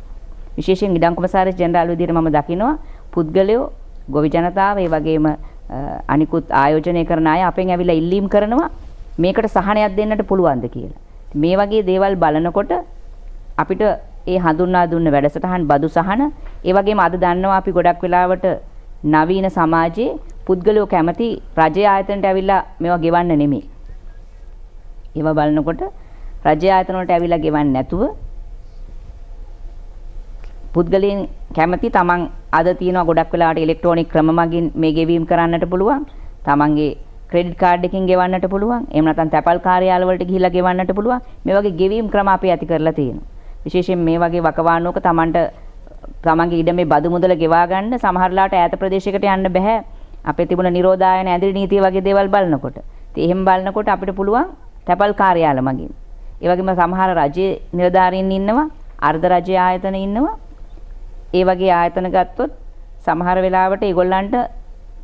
විශේෂයෙන් ඉඩම් කොමසාරිස් ජෙනරාල් විදිහට මම දකිනවා පුද්ගලයෝ ගොවි ජනතාව ඒ වගේම අනිකුත් ආයෝජනය කරන අය අපෙන් ඇවිල්ලා ඉල්ලීම් කරනවා මේකට සහනයක් දෙන්නට පුළුවන්ද කියලා. මේ වගේ දේවල් බලනකොට අපිට ඒ හඳුන්වා දුන්න වැඩසටහන් බදු සහන ඒ වගේම අද දන්නවා අපි ගොඩක් වෙලාවට නවීන සමාජයේ පුද්ගලයෝ කැමති රජයේ ආයතනට ඇවිල්ලා මේවා ගෙවන්න නෙමෙයි. ඒවා බලනකොට රජයේ ආයතන වලට ඇවිල්ලා ගෙවන්නේ නැතුව පුද්ගලයන් කැමති තමන් අද තියෙනවා ගොඩක් වෙලාවට ඉලෙක්ට්‍රොනික ක්‍රම මගින් මේ ගෙවීම කරන්නට පුළුවන්. තමන්ගේ ක්‍රෙඩිට් කාඩ් එකකින් ගෙවන්නට පුළුවන්. එහෙම නැත්නම් තැපල් කාර්යාල වලට ගිහිල්ලා ගෙවන්නට පුළුවන්. මේ වගේ ගෙවීම් ක්‍රම අපි ඇති කරලා තියෙනවා. විශේෂයෙන් මේ වගේ වකවානුවක තමන්ගේ ඉඩමේ බදු මුදල ගෙවා ගන්න සමහරලාට ඈත ප්‍රදේශයකට යන්න බෑ. අපේ තිබුණ නිරෝධායන ඇඳිරි නීතිය වගේ දේවල් බලනකොට. ඉතින් එහෙම බලනකොට අපිට පුළුවන් තැපල් කාර්යාල මගින්. ඒ වගේම සමහර රජයේ නිලධාරීන් ඉන්නවා, අර්ධ රජයේ ආයතන ඉන්නවා. ඒ වගේ ආයතන ගත්තොත් සමහර වෙලාවට ඒගොල්ලන්ට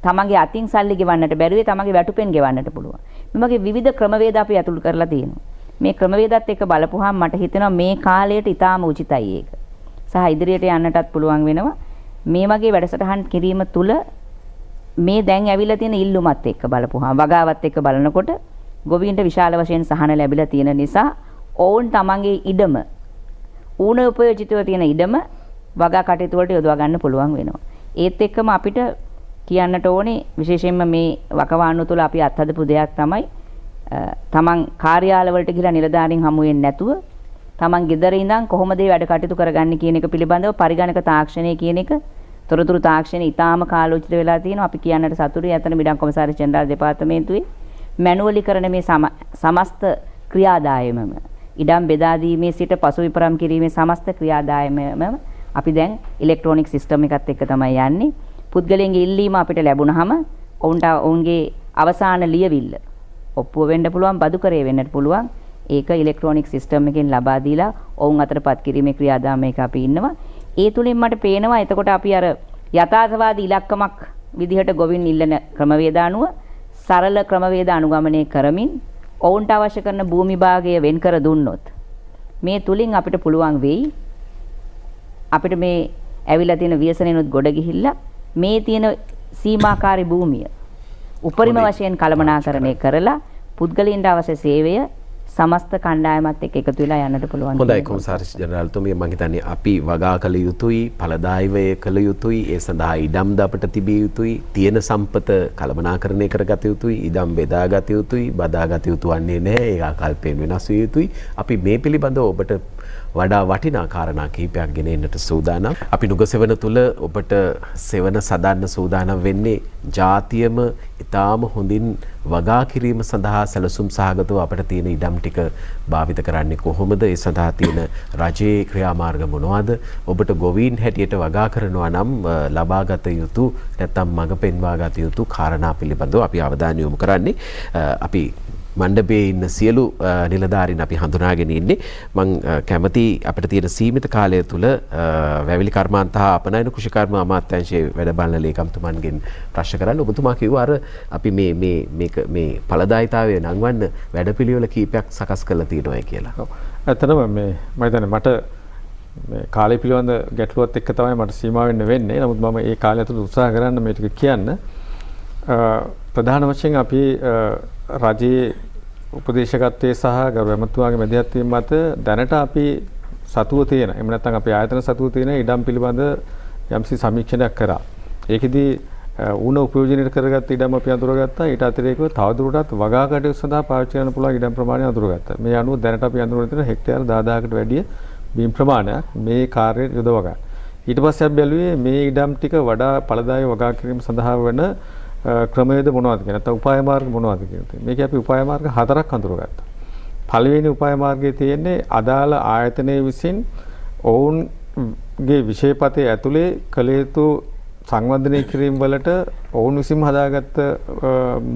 තමන්ගේ අතින් සල්ලි ගෙවන්නට බැරි වෙයි, තමන්ගේ වැටුපෙන් ගෙවන්නට පුළුවන්. මේ වගේ විවිධ ක්‍රමවේද අපි අතුල් කරලා තියෙනවා. මේ ක්‍රමවේදත් එක්ක බලපුවාම මට හිතෙනවා මේ කාලයට ඉතාම උචිතයි ඒක. සහ ඉදිරියට යන්නටත් පුළුවන් වෙනවා. මේ වගේ වැඩසටහන් කිරීම තුළ මේ දැන් ඇවිල්ලා තියෙන ඉල්ලුමත් එක්ක බලපුවාම වගාවත් එක්ක බලනකොට ගොවීන්ට විශාල වශයෙන් සහන ලැබිලා තියෙන නිසා ඔවුන් තමන්ගේ ඉඩම ඌණ උපයෝජිතව තියෙන ඉඩම වගා කටයුතු වලට යොදවා ගන්න පුළුවන් වෙනවා. ඒත් එක්කම අපිට කියන්නට ඕනේ විශේෂයෙන්ම මේ වකවානුව තුළ අපි අත්හදපු දෙයක් තමයි තමන් කාර්යාල වලට ගිහලා නිලධාරීන් හමු වෙන්නේ නැතුව තමන් ගෙදර ඉඳන් කොහොමද මේ වැඩ කටයුතු කරගන්නේ කියන එක පිළිබඳව පරිගණක තාක්ෂණය කියන එක තොරතුරු තාක්ෂණය ඉතාම කාලෝචිත වෙලා තියෙනවා. අපි කියන්නට සතුටුයි. අතන ඉඩම් කොමසාරිස් ජෙනරාල් දෙපාර්තමේන්තුවේ මැනුවලීකරණ මේ සමස්ත ක්‍රියාදායමම ඉඩම් බෙදා දීමේ සිට පසු විපරම් කිරීමේ සමස්ත ක්‍රියාදායමම අපි දැන් ඉලෙක්ට්‍රොනික සිස්ටම් එකත් එක්ක තමයි යන්නේ. පුද්ගලයන්ගේ ඉල්ලීම අපිට ලැබුණාම ඔවුන්ගේ අවසාන ලියවිල්ල ඔප්පුව වෙන්න පුළුවන්, බදු කරේ වෙන්නත් පුළුවන්. ඒක ඉලෙක්ට්‍රොනික සිස්ටම් එකෙන් ලබා දීලා ඔවුන් අතරපත් කිරීමේ ක්‍රියාදාමයක අපි ඉන්නවා. ඒ තුලින් මට පේනවා එතකොට අපි අර යථාර්ථවාදී ඉලක්කමක් විදිහට ගොවින් ඉල්ලන ක්‍රමවේද අනුව සරල ක්‍රමවේද අනුගමනය කරමින් ඔවුන්ට අවශ්‍ය කරන භූමි භාගය වෙන් කර දුන්නොත් මේ තුලින් අපිට පුළුවන් වෙයි අපිට මේ ඇවිල්ලා තියෙන ව්‍යසනෙනුත් ගොඩ ගිහිල්ලා මේ තියෙන සීමාකාරී භූමිය උපරිම වශයෙන් කළමනාකරණය කරලා පුද්ගලයන්ට අවශ්‍ය සේවය සමස්ත කණ්ඩායමත් එක්ක එකතු වෙලා යන්නට පුළුවන්. හොඳයි කොමසාරිස් ජනරාල්තුමිය, මම හිතන්නේ අපි වගා කළ යුතුයි, ඵලදායීවය කළ යුතුයි, ඒ සඳහා ඉඩම් ද අපට තිබිය යුතුයි, තියෙන සම්පත කළමනාකරණය කරගත යුතුයි, ඉඩම් බෙදාගත යුතුයි, බදාගත යුතු වන්නේ නැහැ, ඒ ආකල්පයෙන් වෙනස් විය යුතුයි. අපි මේ පිළිබඳව ඔබට වඩා වටිනා කාරණා කිහිපයක් ගෙන එන්නට සූදානම්. අපි නුගසෙවන තුල ඔබට සෙවන සදන්න සූදානම් වෙන්නේ ජාතියම ඊටාම හොඳින් වගා කිරීම සඳහා සැලසුම් සහගතව අපට තියෙන ඉඩම් ටික භාවිත කරන්නේ කොහොමද? ඒ සඳහා තියෙන රජයේ ක්‍රියාමාර්ග මොනවාද? ඔබට ගොවීන් හැටියට වගා කරනවා නම් ලබාගත යුතු නැත්නම් මඟ පෙන්වා ගත යුතු කාරණා පිළිබඳව අපි අවධානය යොමු කරන්නේ. අපි මණ්ඩපයේ ඉන්න සියලු නිලධාරීන් අපි හඳුනාගෙන ඉන්නේ. මම කැමති අපිට තියෙන සීමිත කාලය තුල වැවිලි කර්මාන්ත හා අපනයන කුෂිකර්ම අමාත්‍යාංශයේ වැඩ බලන ලේකම්තුමන්ගෙන් ප්‍රශ්න කරන්න. ඔබතුමා කිව්වා අර අපි මේ ඵලදායීතාවය නංවන්න වැඩපිළිවෙල කීපයක් සකස් කරලා තියෙනවා කියලා. ඔව්. ඇත්තටම මම හිතන්නේ මට මේ කාලය පිළිබඳ ගැටලුවත් එක්ක තමයි මට සීමා වෙන්න වෙන්නේ. නමුත් මම ඒ කාලය ඇතුළත උත්සාහ කරන්න මේ ටික කියන්න. ප්‍රධාන වශයෙන් අපි රජයේ උපදේශකත්වයේ සහ ගරු ඇමතුමාගේ මැදිහත් වීම මත දැනට අපි සතුව තියෙන, එහෙම නැත්නම් අපි ආයතන සතුව තියෙන ඉඩම් පිළිබඳ යම්සි සමීක්ෂණයක් කරා. ඒකෙදී ඌන උපයෝජනයට කරගත්ත ඉඩම් අපි අඳුරගත්තා. ඊට අතිරේකව තවදුරටත් වගා කටයුතු සඳහා පාවිච්චි කරන්න පුළුවන් ඉඩම් ප්‍රමාණය අඳුරගත්තා. මේ අනුව දැනට අපි අඳුරගෙන තියෙන හෙක්ටයාර 10000කට වැඩිය බිම් ප්‍රමාණයක් මේ කාර්යයට යොදව ගන්න. ඊට පස්සේ අපි බැලුවේ මේ ඉඩම් ටික වඩා ඵලදායී වගා කිරීම සඳහා වන ක්‍රමවේද මොනවද කියන නැත්නම් උපාය මාර්ග මොනවද කියන එක. මේකේ අපි උපාය මාර්ග 4ක් අඳුරගත්තා. පළවෙනි උපාය මාර්ගයේ තියෙන්නේ අදාළ ආයතනයේ විසින් ඔවුන්ගේ විෂයපතේ ඇතුලේ කළ යුතු සංවර්ධනය කිරීම වලට ඔවුන් විසින්ම හදාගත්ත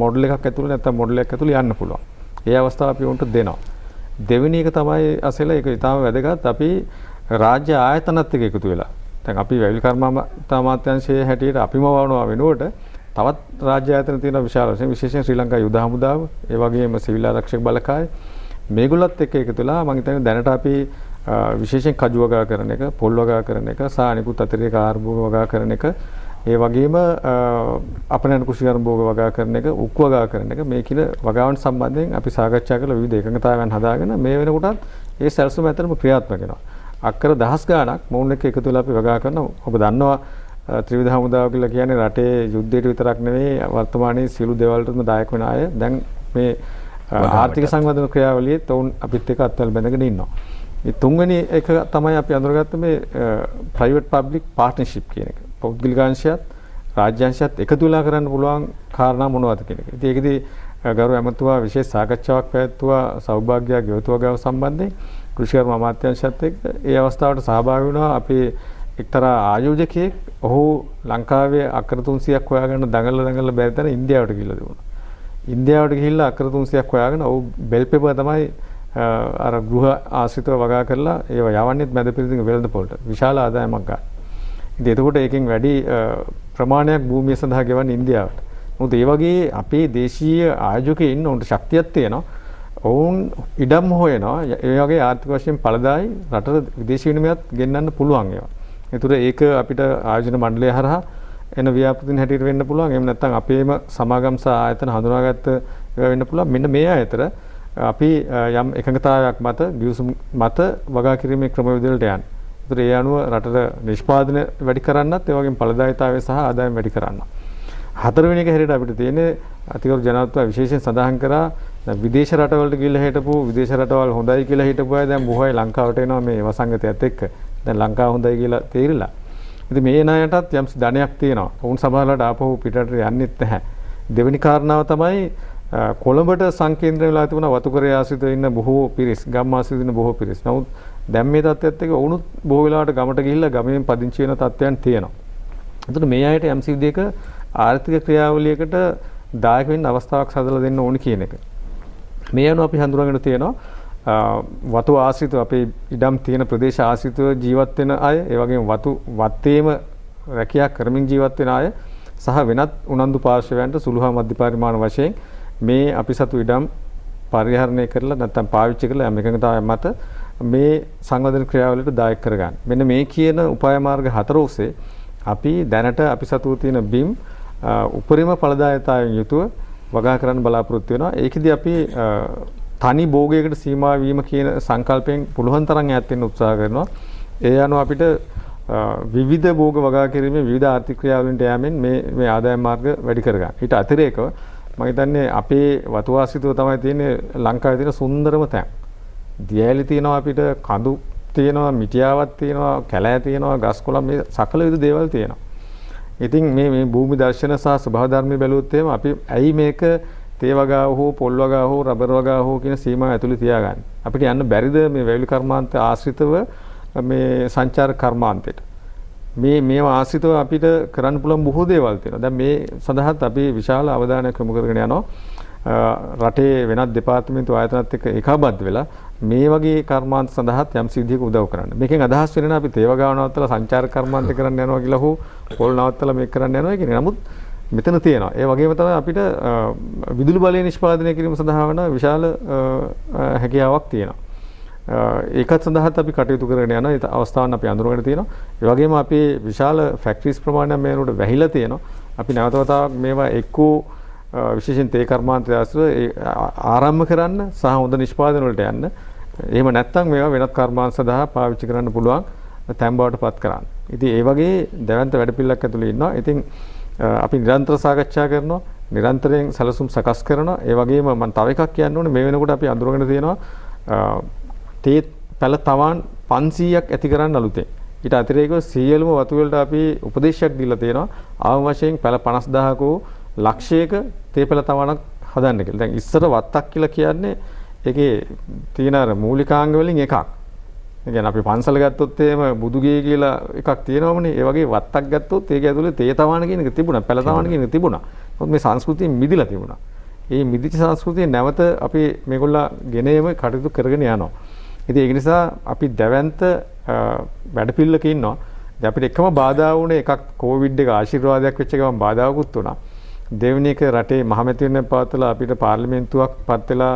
මොඩල් එකක් ඇතුලේ නැත්නම් මොඩල් එකක් ඇතුලේ යන්න පුළුවන්. ඒ අවස්ථාව අපි උන්ට දෙනවා. දෙවෙනි එක තමයි අසල ඒක ඊටාම වැදගත්. අපි රාජ්‍ය ආයතනත් එක්ක එකතු වෙලා. දැන් අපි වැවිලි කර්මාන්ත අමාත්‍යාංශයේ හැටියට අපිම වවනවා වෙනුවට තවත් රාජ්‍ය ආයතන තියෙන විශාල වශයෙන් විශේෂයෙන් ශ්‍රී ලංකා යුද හමුදාව, ඒ වගේම සිවිල් ආරක්ෂක බලකාය මේගොල්ලත් එක්ක එකතු වෙලා මම හිතන්නේ දැනට අපි විශේෂයෙන් කජු වගා කරන එක, පොල් වගා කරන එක, සහ අනිකුත් අතිරේක ආර්භෝග වගා කරන එක, ඒ වගේම අපනයන කුෂිකර්ම භෝග වගා කරන එක, උක් වගා කරන එක මේ කියන වගාවන් සම්බන්ධයෙන් අපි සාකච්ඡා කරලා විවිධ එකඟතාවයන් හදාගෙන මේ වෙනකොටත් ඒ සැලසුම ඇතරම ක්‍රියාත්මක වෙනවා. අක්කර දහස් ගාණක් මොවුන් එක්ක එකතු වෙලා අපි වගා කරනවා. ඔබ දන්නවා ත්‍රිවිධ හමුදාව කියලා කියන්නේ රටේ යුද්ධයට විතරක් නෙවෙයි වර්තමානයේ සියලු දේවල්වලටම දායක වෙන අය. දැන් මේ ආර්ථික සංවර්ධන ක්‍රියාවලියේ තවුන් අපිත් එක්ක අත්වල බැඳගෙන ඉන්නවා. මේ තුන්වෙනි එක තමයි අපි අඳුරගත්ත මේ ප්‍රයිවට් පබ්ලික් පාර්ට්නර්ෂිප් කියන එක. පෞද්ගලිකාංශයත් රාජ්‍යාංශයත් එකතු වෙලා කරන්න පුළුවන් කාරණා මොනවද කියන එක. ඉතින් ඒකෙදී ගරු ඇමතුමා විශේෂ සාකච්ඡාවක් පැවැත්වුවා සෞභාග්‍ය ගෙවතුවගාව සම්බන්ධයෙන් කෘෂිකර්ම අමාත්‍යාංශයත් එක්ක. ඒ අවස්ථාවට සහභාගී වුණා අපේ එක්තරා ආයෝජකයෙක්. ඔහු ලංකාවේ අක්කර 300ක් හොයාගන්න දඟලලා බැරි තැන ඉන්දියාවට ගිහිල්ලා තිබුණා. ඉන්දියාවට ගිහිල්ලා අක්කර 300ක් හොයාගෙන ඔහු බෙල් පෙපර් තමයි අර ගෘහ ආශ්‍රිතව වගා කරලා ඒව යවන්නේත් මැද පිරිසිදු වෙළඳපොළට විශාල ආදායමක් ගන්න. ඉතින් එතකොට ඒකෙන් වැඩි ප්‍රමාණයක් භූමිය සඳහා ගෙවන්නේ ඉන්දියාවට. මොකද ඒ වගේ අපේ දේශීය ආයෝජකයන් උන්ට ශක්තියක් තියෙනවා. ඔවුන් ඉඩම් හොයනවා. ඒ වගේ ආර්ථික වශයෙන් ඵලදායී රටට විදේශී විනිමයත් ගෙන්නන්න පුළුවන් ඒවා. ඒතර ඒක අපිට ආයෝජන මණ්ඩලය හරහා එන ව්‍යාපෘතින් හැටියට වෙන්න පුළුවන්. එහෙම නැත්නම් අපේම සමාගම් සහ ආයතන හඳුනාගත්ත ඒවා වෙන්න පුළුවන්. මෙන්න මේ අතර අපි යම් එකඟතාවයක් මත ගිවිසුම් මත වගා කිරීමේ ක්‍රමවේද වලට යන්නේ. ඒතර ඒ අනුව රටට නිෂ්පාදනය වැඩි කරන්නත් ඒ වගේම ඵලදායීතාවය සහ ආදායම වැඩි කරන්න. හතරවෙනි එක හැටියට අපිට තියෙන්නේ අතිගරු ජනාධිපතිතුමා විශේෂයෙන් සඳහන් කරා විදේශ රටවලට ගිහිල්ලා හිටපු විදේශ රටවල් හොඳයි කියලා හිටපු අය දැන් බොහෝ අය ලංකාවට එනවා මේ වසංගතයත් එක්ක. දැන් ලංකාව හොඳයි කියලා තේරිලා. ඉතින් මේ ණයටත් යම් ධනයක් තියෙනවා. වුන් සමහරවිට ආපහු පිටරට යන්නෙත් නැහැ. දෙවෙනි කාරණාව තමයි කොළඹට සංකේන්ද්‍ර වෙලා තිබුණ වතුකරේ ආශ්‍රිතව ඉන්න බොහෝ පිරිස්, ගම් ආශ්‍රිතව ඉන්න බොහෝ පිරිස්. නමුත් දැන් මේ තත්ත්වයට එක්ක වුණුත් බොහෝ වෙලාවට ගමට ගිහිල්ලා ගමෙන් පදිංචි වෙන තත්ත්වයන් තියෙනවා. එතකොට මේ අයට යම් සිද්ධියක ආර්ථික ක්‍රියාවලියකට දායක වෙන්න අවස්ථාවක් සදලා දෙන්න ඕනි කියන එක. මේ අනුව අපි හඳුනාගෙන තියෙනවා වතු ආශ්‍රිතව අපේ ඉඩම් තියෙන ප්‍රදේශ ආශ්‍රිතව ජීවත් වෙන අය, ඒ වගේම වත්තේම රැකියාවක් කරමින් ජීවත් වෙන අය සහ වෙනත් උනන්දු පාර්ශවයන්ට සුළු හා මධ්‍ය පරිමාණ වශයෙන් මේ අපි සතු ඉඩම් පරිහරණය කරලා නැත්නම් පාවිච්චි කරලා යම් එකඟතාවයක් මත මේ සංවර්ධන ක්‍රියාවලියට දායක කරගන්න. මෙන්න මේ කියන උපාය මාර්ග 4 ඔස්සේ අපි දැනට අපි සතුව තියෙන බිම් උපරිම ඵලදායකතාවයෙන් යුතුව වගා කරන්න බලාපොරොත්තු වෙනවා. ඒකෙදි අපි තනි භෝගයකට සීමා වීම කියන සංකල්පයෙන් පුළුවන් තරම් ඈත් වෙන්න උත්සාහ කරනවා. ඒ අනුව අපිට විවිධ භෝග වගා කිරීමේ විවිධ ආර්ථික ක්‍රියාවලින්ට යෑමෙන් මේ ආදායම් මාර්ග වැඩි කරගන්න. ඊට අතිරේකව මම හිතන්නේ අපේ වතුවාසිතව තමයි තියෙන්නේ ලංකාවේ තියෙන සුන්දරම තැන්. දියැලි තියෙනවා අපිට, කඳු තියෙනවා, මිටියාවක් තියෙනවා, කැලෑ තියෙනවා, ගස් කොළන් මේ සකල විද දේවල් තියෙනවා. ඉතින් මේ භූමි දර්ශන සහ ස්වභාව ධර්මයේ බැලුවොත් එහෙම අපි ඇයි මේක තේ වගාව හෝ පොල් වගාව හෝ රබර් වගාව හෝ කියන සීමාව ඇතුළේ තියාගන්නේ? අපිට යන්න බැරිද මේ වැවිලි කර්මාන්ත ආශ්‍රිතව මේ සංචාරක කර්මාන්තයට? මේවා ආශ්‍රිතව අපිට කරන්න පුළුවන් බොහෝ දේවල් තියෙනවා. දැන් මේ සඳහාත් අපි විශාල අවධානයක් යොමු කරගෙන යනවා. රටේ වෙනත් දෙපාර්තමේන්තු ආයතනත් එක්ක ඒකාබද්ධ වෙලා මේ වගේ කර්මාන්ත සඳහාත් යම් සිද්ධියක උදව් කරන්න. මේකෙන් අදහස් වෙන්නේ අපි තේ වගාව නවත්තලා සංචාරක කර්මාන්ත කරන්න යනවා කියලා හෝ පොල් නවත්තලා මේක කරන්න යනවා කියන්නේ. නමුත් මෙතන තියෙනවා. ඒ වගේම තමයි අපිට විදුලි බලය නිෂ්පාදනය කිරීම සඳහා වන විශාල හැකියාවක් තියෙනවා. ඒකත් සඳහාත් අපි කටයුතු කරගෙන යනවා. ඒ අවස්ථාවන් අපි අඳුරගෙන තියෙනවා. ඒ වගේම අපි විශාල ෆැක්ටරිස් ප්‍රමාණයක් මේ වෙනකොට වැහිලා තියෙනවා. අපි නැවත වතාවක් මේවා එක්කෝ විශේෂයෙන් තේ කර්මාන්තය ආශ්‍රිතව ආරම්භ කරන්න සහ හොඳ නිෂ්පාදන වලට යන්න. එහෙම නැත්නම් මේවා වෙනත් කර්මාන්ත සඳහා පාවිච්චි කරන්න පුළුවන් තැන් බවට පත් කරන්න. ඉතින් ඒ වගේ දැවැන්ත වැඩපිළිවෙලක් ඇතුළේ ඉන්නවා. ඉතින් අපි නිරන්තර සාකච්ඡා කරනවා, නිරන්තරයෙන් සැලසුම් සකස් කරනවා. ඒ වගේම මම තව එකක් කියන්න ඕනේ, මේ වෙනකොට අපි අඳුරගෙන තියෙනවා තේ පැල තවාන් 500ක් ඇති කරන්න අලුතෙන්. ඊට අතිරේකව සියලුම වතු වලට අපි උපදේශයක් දීලා තියෙනවා. ආව වශයෙන් පැල 50000ක ලක්ෂයක තේ පැල තවාණක් හදන්න කියලා. දැන් ඉස්සර වත්තක් කියලා කියන්නේ ඒකේ තියෙන අර මූලිකාංග වලින් එකක්. ඒ කියන්නේ අපි පන්සල ගත්තොත් එහෙම බුදුගේ කියලා එකක් තියෙනවමනේ. ඒ වගේ වත්තක් ගත්තොත් ඒක ඇතුලේ තේ තවාණ කියන එක තිබුණා. පැල තවාණ කියන එක තිබුණා. මොකද මේ සංස්කෘතියෙන් මිදිලා තිබුණා. මේ මිදිච්ච සංස්කෘතිය නැවත අපි මේගොල්ලා ගෙනේම කටයුතු කරගෙන යනවා. ඉතින් ඒක නිසා අපි දැවැන්ත වැඩපිළිවෙලක ඉන්නවා. දැන් අපිට එකම බාධා වුණේ එකක් කොවිඩ් එක ආශිර්වාදයක් වෙච්ච ගමන් බාධාවකුත් වුණා. දෙවෙනි එක රටේ මහමැතිවරණයක් පවත්වලා අපිට පාර්ලිමේන්තුවක් පත් වෙලා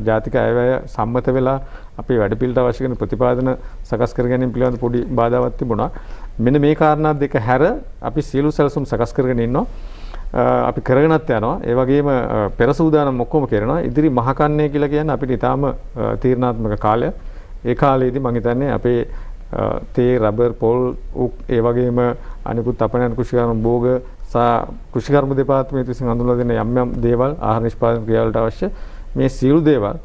ජාතික අයවැය සම්මත වෙලා අපේ වැඩපිළිවෙලට අවශ්‍ය කරන ප්‍රතිපාදන සකස් කර ගැනීම පිළිබඳ පොඩි බාධාවක් තිබුණා. මෙන්න මේ කාරණා දෙක හැර අපි සියලු සැලසුම් සකස් කරගෙන ඉන්නවා. අපි කරගෙනත් යනවා. ඒ වගේම පෙර සූදානම් ඔක්කොම කරනවා. ඉදිරි මහකන්නේ කියලා කියන්නේ අපිට ඊටාම තීරණාත්මක කාලයක්. ඒ කාලේදී මම හිතන්නේ අපේ තේ රබර් පොල් ඒ වගේම අනිකුත් අපනයන් කෘෂිකර්ම භෝග සහ කෘෂිකර්ම දෙපාර්තමේන්තුව විසින් හඳුන්වලා දෙන යම් දේවල් ආහාර නිෂ්පාදන ක්‍රියාවලට අවශ්‍ය මේ සියලු දේවල්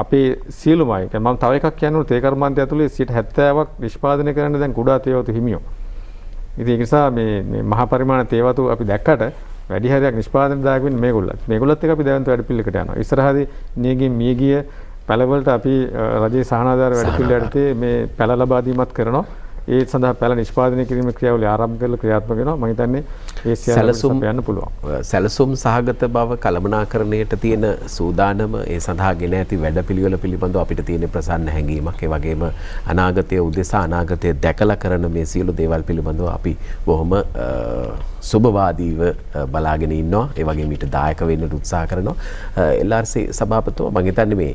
අපේ සියලුමයි. මම තව එකක් කියනවා තේ කර්මාන්තය ඇතුලේ 70%ක් නිෂ්පාදනය කරන්න දැන් කුඩා තේවතු හිමියෝ. ඉතින් ඒ නිසා මේ මහා පරිමාණ තේවතු අපි දැක්කට වැඩි හරියක් නිෂ්පාදනය දායක වෙන්නේ මේගොල්ලත්. මේගොල්ලත් එක්ක අපි දැවන්ත වැඩපිළිවෙලකට යනවා. ඉස්සරහදී මියගිය පැලවලට අපි රජයේ සහනාධාර වැඩපිළිවෙල යටතේ මේ පැල ලබා දීමත් කරනවා. ඒ සඳහා පැල නිෂ්පාදනය කිරීමේ ක්‍රියාවලිය ආරම්භ කරලා ක්‍රියාත්මක වෙනවා. මම හිතන්නේ ඒ සියල්ල යන්න පුළුවන්. සැලසුම් සහගත බව කළමනාකරණයට තියෙන සූදානම ඒ සඳහා ගෙන ඇති වැඩපිළිවෙල පිළිබඳව අපිට තියෙන ප්‍රසන්න හැඟීමක්. ඒ වගේම අනාගතයේ උදෙසා අනාගතයේ දැකලා කරන මේ සියලු දේවල් පිළිබඳව අපි බොහොම සුබවාදීව බලාගෙන ඉන්නවා. ඒ වගේම ඊට දායක වෙන්න උත්සාහ කරනවා. LRC සභාපතිතුමා මම හිතන්නේ මේ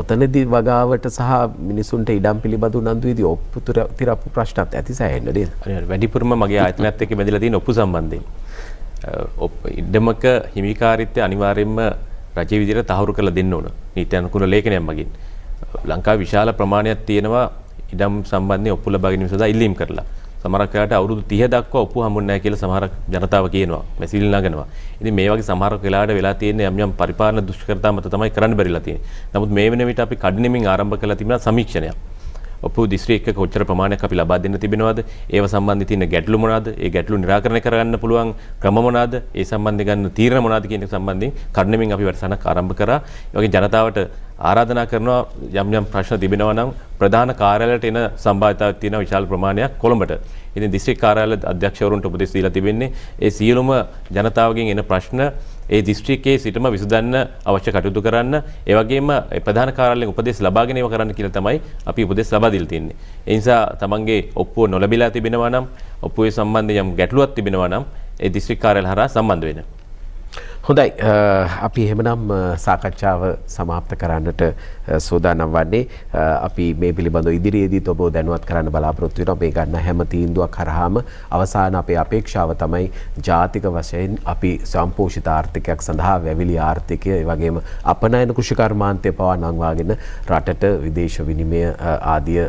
ඔතනදී වගාවට සහ මිනිසුන්ට ඉඩම් පිළිබඳ උනන්දුවේදී ඔප්පු තිරප්පු ප්‍රශ්නත් ඇති සෑහෙන්න නේද? වැඩිපුරම මගේ ආයතනයත් එක්ක බැඳලා තියෙන ඔප්පු සම්බන්ධයෙන්. ඉඩමක හිමිකාරීත්වය අනිවාර්යයෙන්ම රජයේ විදිහට තහවුරු කරලා දෙන්න ඕන. නීති අනුකූල ලේඛනයක් මගින්. ලංකාවේ විශාල ප්‍රමාණයක් තියෙනවා ඉඩම් සම්බන්ධයෙන් ඔප්පු ලබා ගැනීම සඳහා ඉල්ලීම් කරලා. සමහරක් වෙලාවට අවුරුදු 30 දක්වා ඔප්පු හම්බුන්නේ නැහැ කියලා සමහර ජනතාව කියනවා. මැසිවිලි නගනවා. ඉතින් මේ වගේ සමහරක් වෙලාවට වෙලා තියෙන යම් පරිපාලන දුෂ්කරතා මත තමයි කරන්න බැරිලා තියෙන්නේ. නමුත් මේ වෙන විට අපි කඩිනමින් ආරම්භ කළා තිබුණා සමීක්ෂණයක්. ඔප්පු දිස්ත්‍රික්කයක කොච්චර ප්‍රමාණයක් අපි ලබා දෙන්න තිබෙනවද? ඒව සම්බන්ධයෙන් තියෙන ගැටලු මොනවාද? ඒ ගැටලු निराකරණය කරගන්න පුළුවන් ක්‍රම මොනවාද? ඒ සම්බන්ධයෙන් ගන්න තීරණ මොනවාද කියන එක සම්බන්ධයෙන් කඩිනමින් අපි වැඩසටහනක් ආරම්භ කරා. ඒ වගේ ජනතාවට ආරාධනා කරනවා යම් ප්‍රශ්න තිබෙනවා නම් ප්‍රධාන කාර්යාලයට එන සම්භාවිතාවක් තියෙන විශාල ප්‍රමාණයක් කොළඹට. ඉතින් දිස්ත්‍රික් කාර්යාලය අධ්‍යක්ෂවරුන්ට උපදෙස් දීලා තිබෙන්නේ ඒ සියලුම ජනතාවගෙන් එන ප්‍රශ්න ඒ දිස්ත්‍රික්කයේ සිටම විසඳන්න අවශ්‍ය කටයුතු කරන්න, ඒ වගේම ප්‍රධාන කාර්යාලයෙන් උපදෙස් ලබාගෙන ඒව කරන්න කියලා තමයි අපි උපදෙස් ලබා දීලා තියෙන්නේ. ඒ නිසා තමන්ගේ ඔප්පුව නොලැබිලා තිබෙනවා නම්, ඔප්පුවේ සම්බන්ධ යම් ගැටලුවක් තිබෙනවා නම් ඒ දිස්ත්‍රික් කාර්යාලය හරහා සම්බන්ධ වෙන්න. හොඳයි අපි එහෙමනම් සාකච්ඡාව සමාප්ත කරන්නට සූදානම් වන්නේ අපි මේ පිළිබඳව ඉදිරියේදීත් ඔබව දැනුවත් කරන්න බලාපොරොත්තු වෙනවා මේ ගන්න හැම තීන්දුවක් කරාම අවසාන අපේ අපේක්ෂාව තමයි ජාතික වශයෙන් අපි සම්පෝෂිත ආර්ථිකයක් සඳහා වැවිලි ආර්ථිකය ඒ වගේම අපනයන කෘෂිකර්මාන්තය පවා නංවාගෙන රටට විදේශ විනිමය ආදිය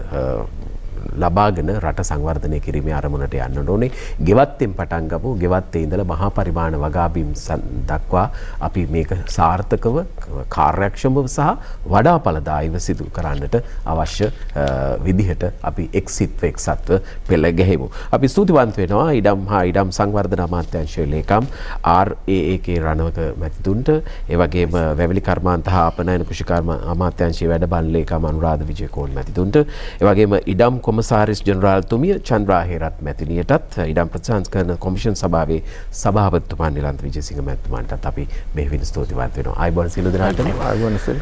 ලබාගෙන රට සංවර්ධනය කිරීමේ අරමුණට යන්න ඕනේ. ගෙවත්තෙන් පටන් ගමු. ගෙවත්තේ ඉඳලා මහා පරිමාණ වගාබිම් දක්වා අපි මේක සාර්ථකව කාර්යක්ෂමව සහ වඩා ඵලදායීව සිදු කරන්නට අවශ්‍ය විදිහට අපි එක්සිට්ව එක්සත්ව පෙළ ගැහෙමු. අපි ස්තුතිවන්ත වෙනවා ඉඩම් සංවර්ධන අමාත්‍යාංශයේ ලේකම් RAAK රණවක මැතිතුන්ට ඒ වගේම වැවිලි කර්මාන්ත හා අපනයන කෘෂිකර්ම අමාත්‍යාංශයේ වැඩබල ලේකම් අනුරාධ විජයකෝන් මැතිතුන්ට ඒ වගේම ඉඩම් කොමසාරිස් ජෙනරාල් තුමිය චන්ද්‍රා හේරත් මැතිනියටත් ඉඩම් ප්‍රතිසංස්කරණ කොමිෂන් සභාවේ සභාපතිතුමා නිලන්ත විජේසිංහ මැතිතුමාටත් අපි බෙහෙවින් ස්තුතිවන්ත වෙනවා. ආයුබෝවන් සියලු දෙනාටම. ආයුබෝවන්.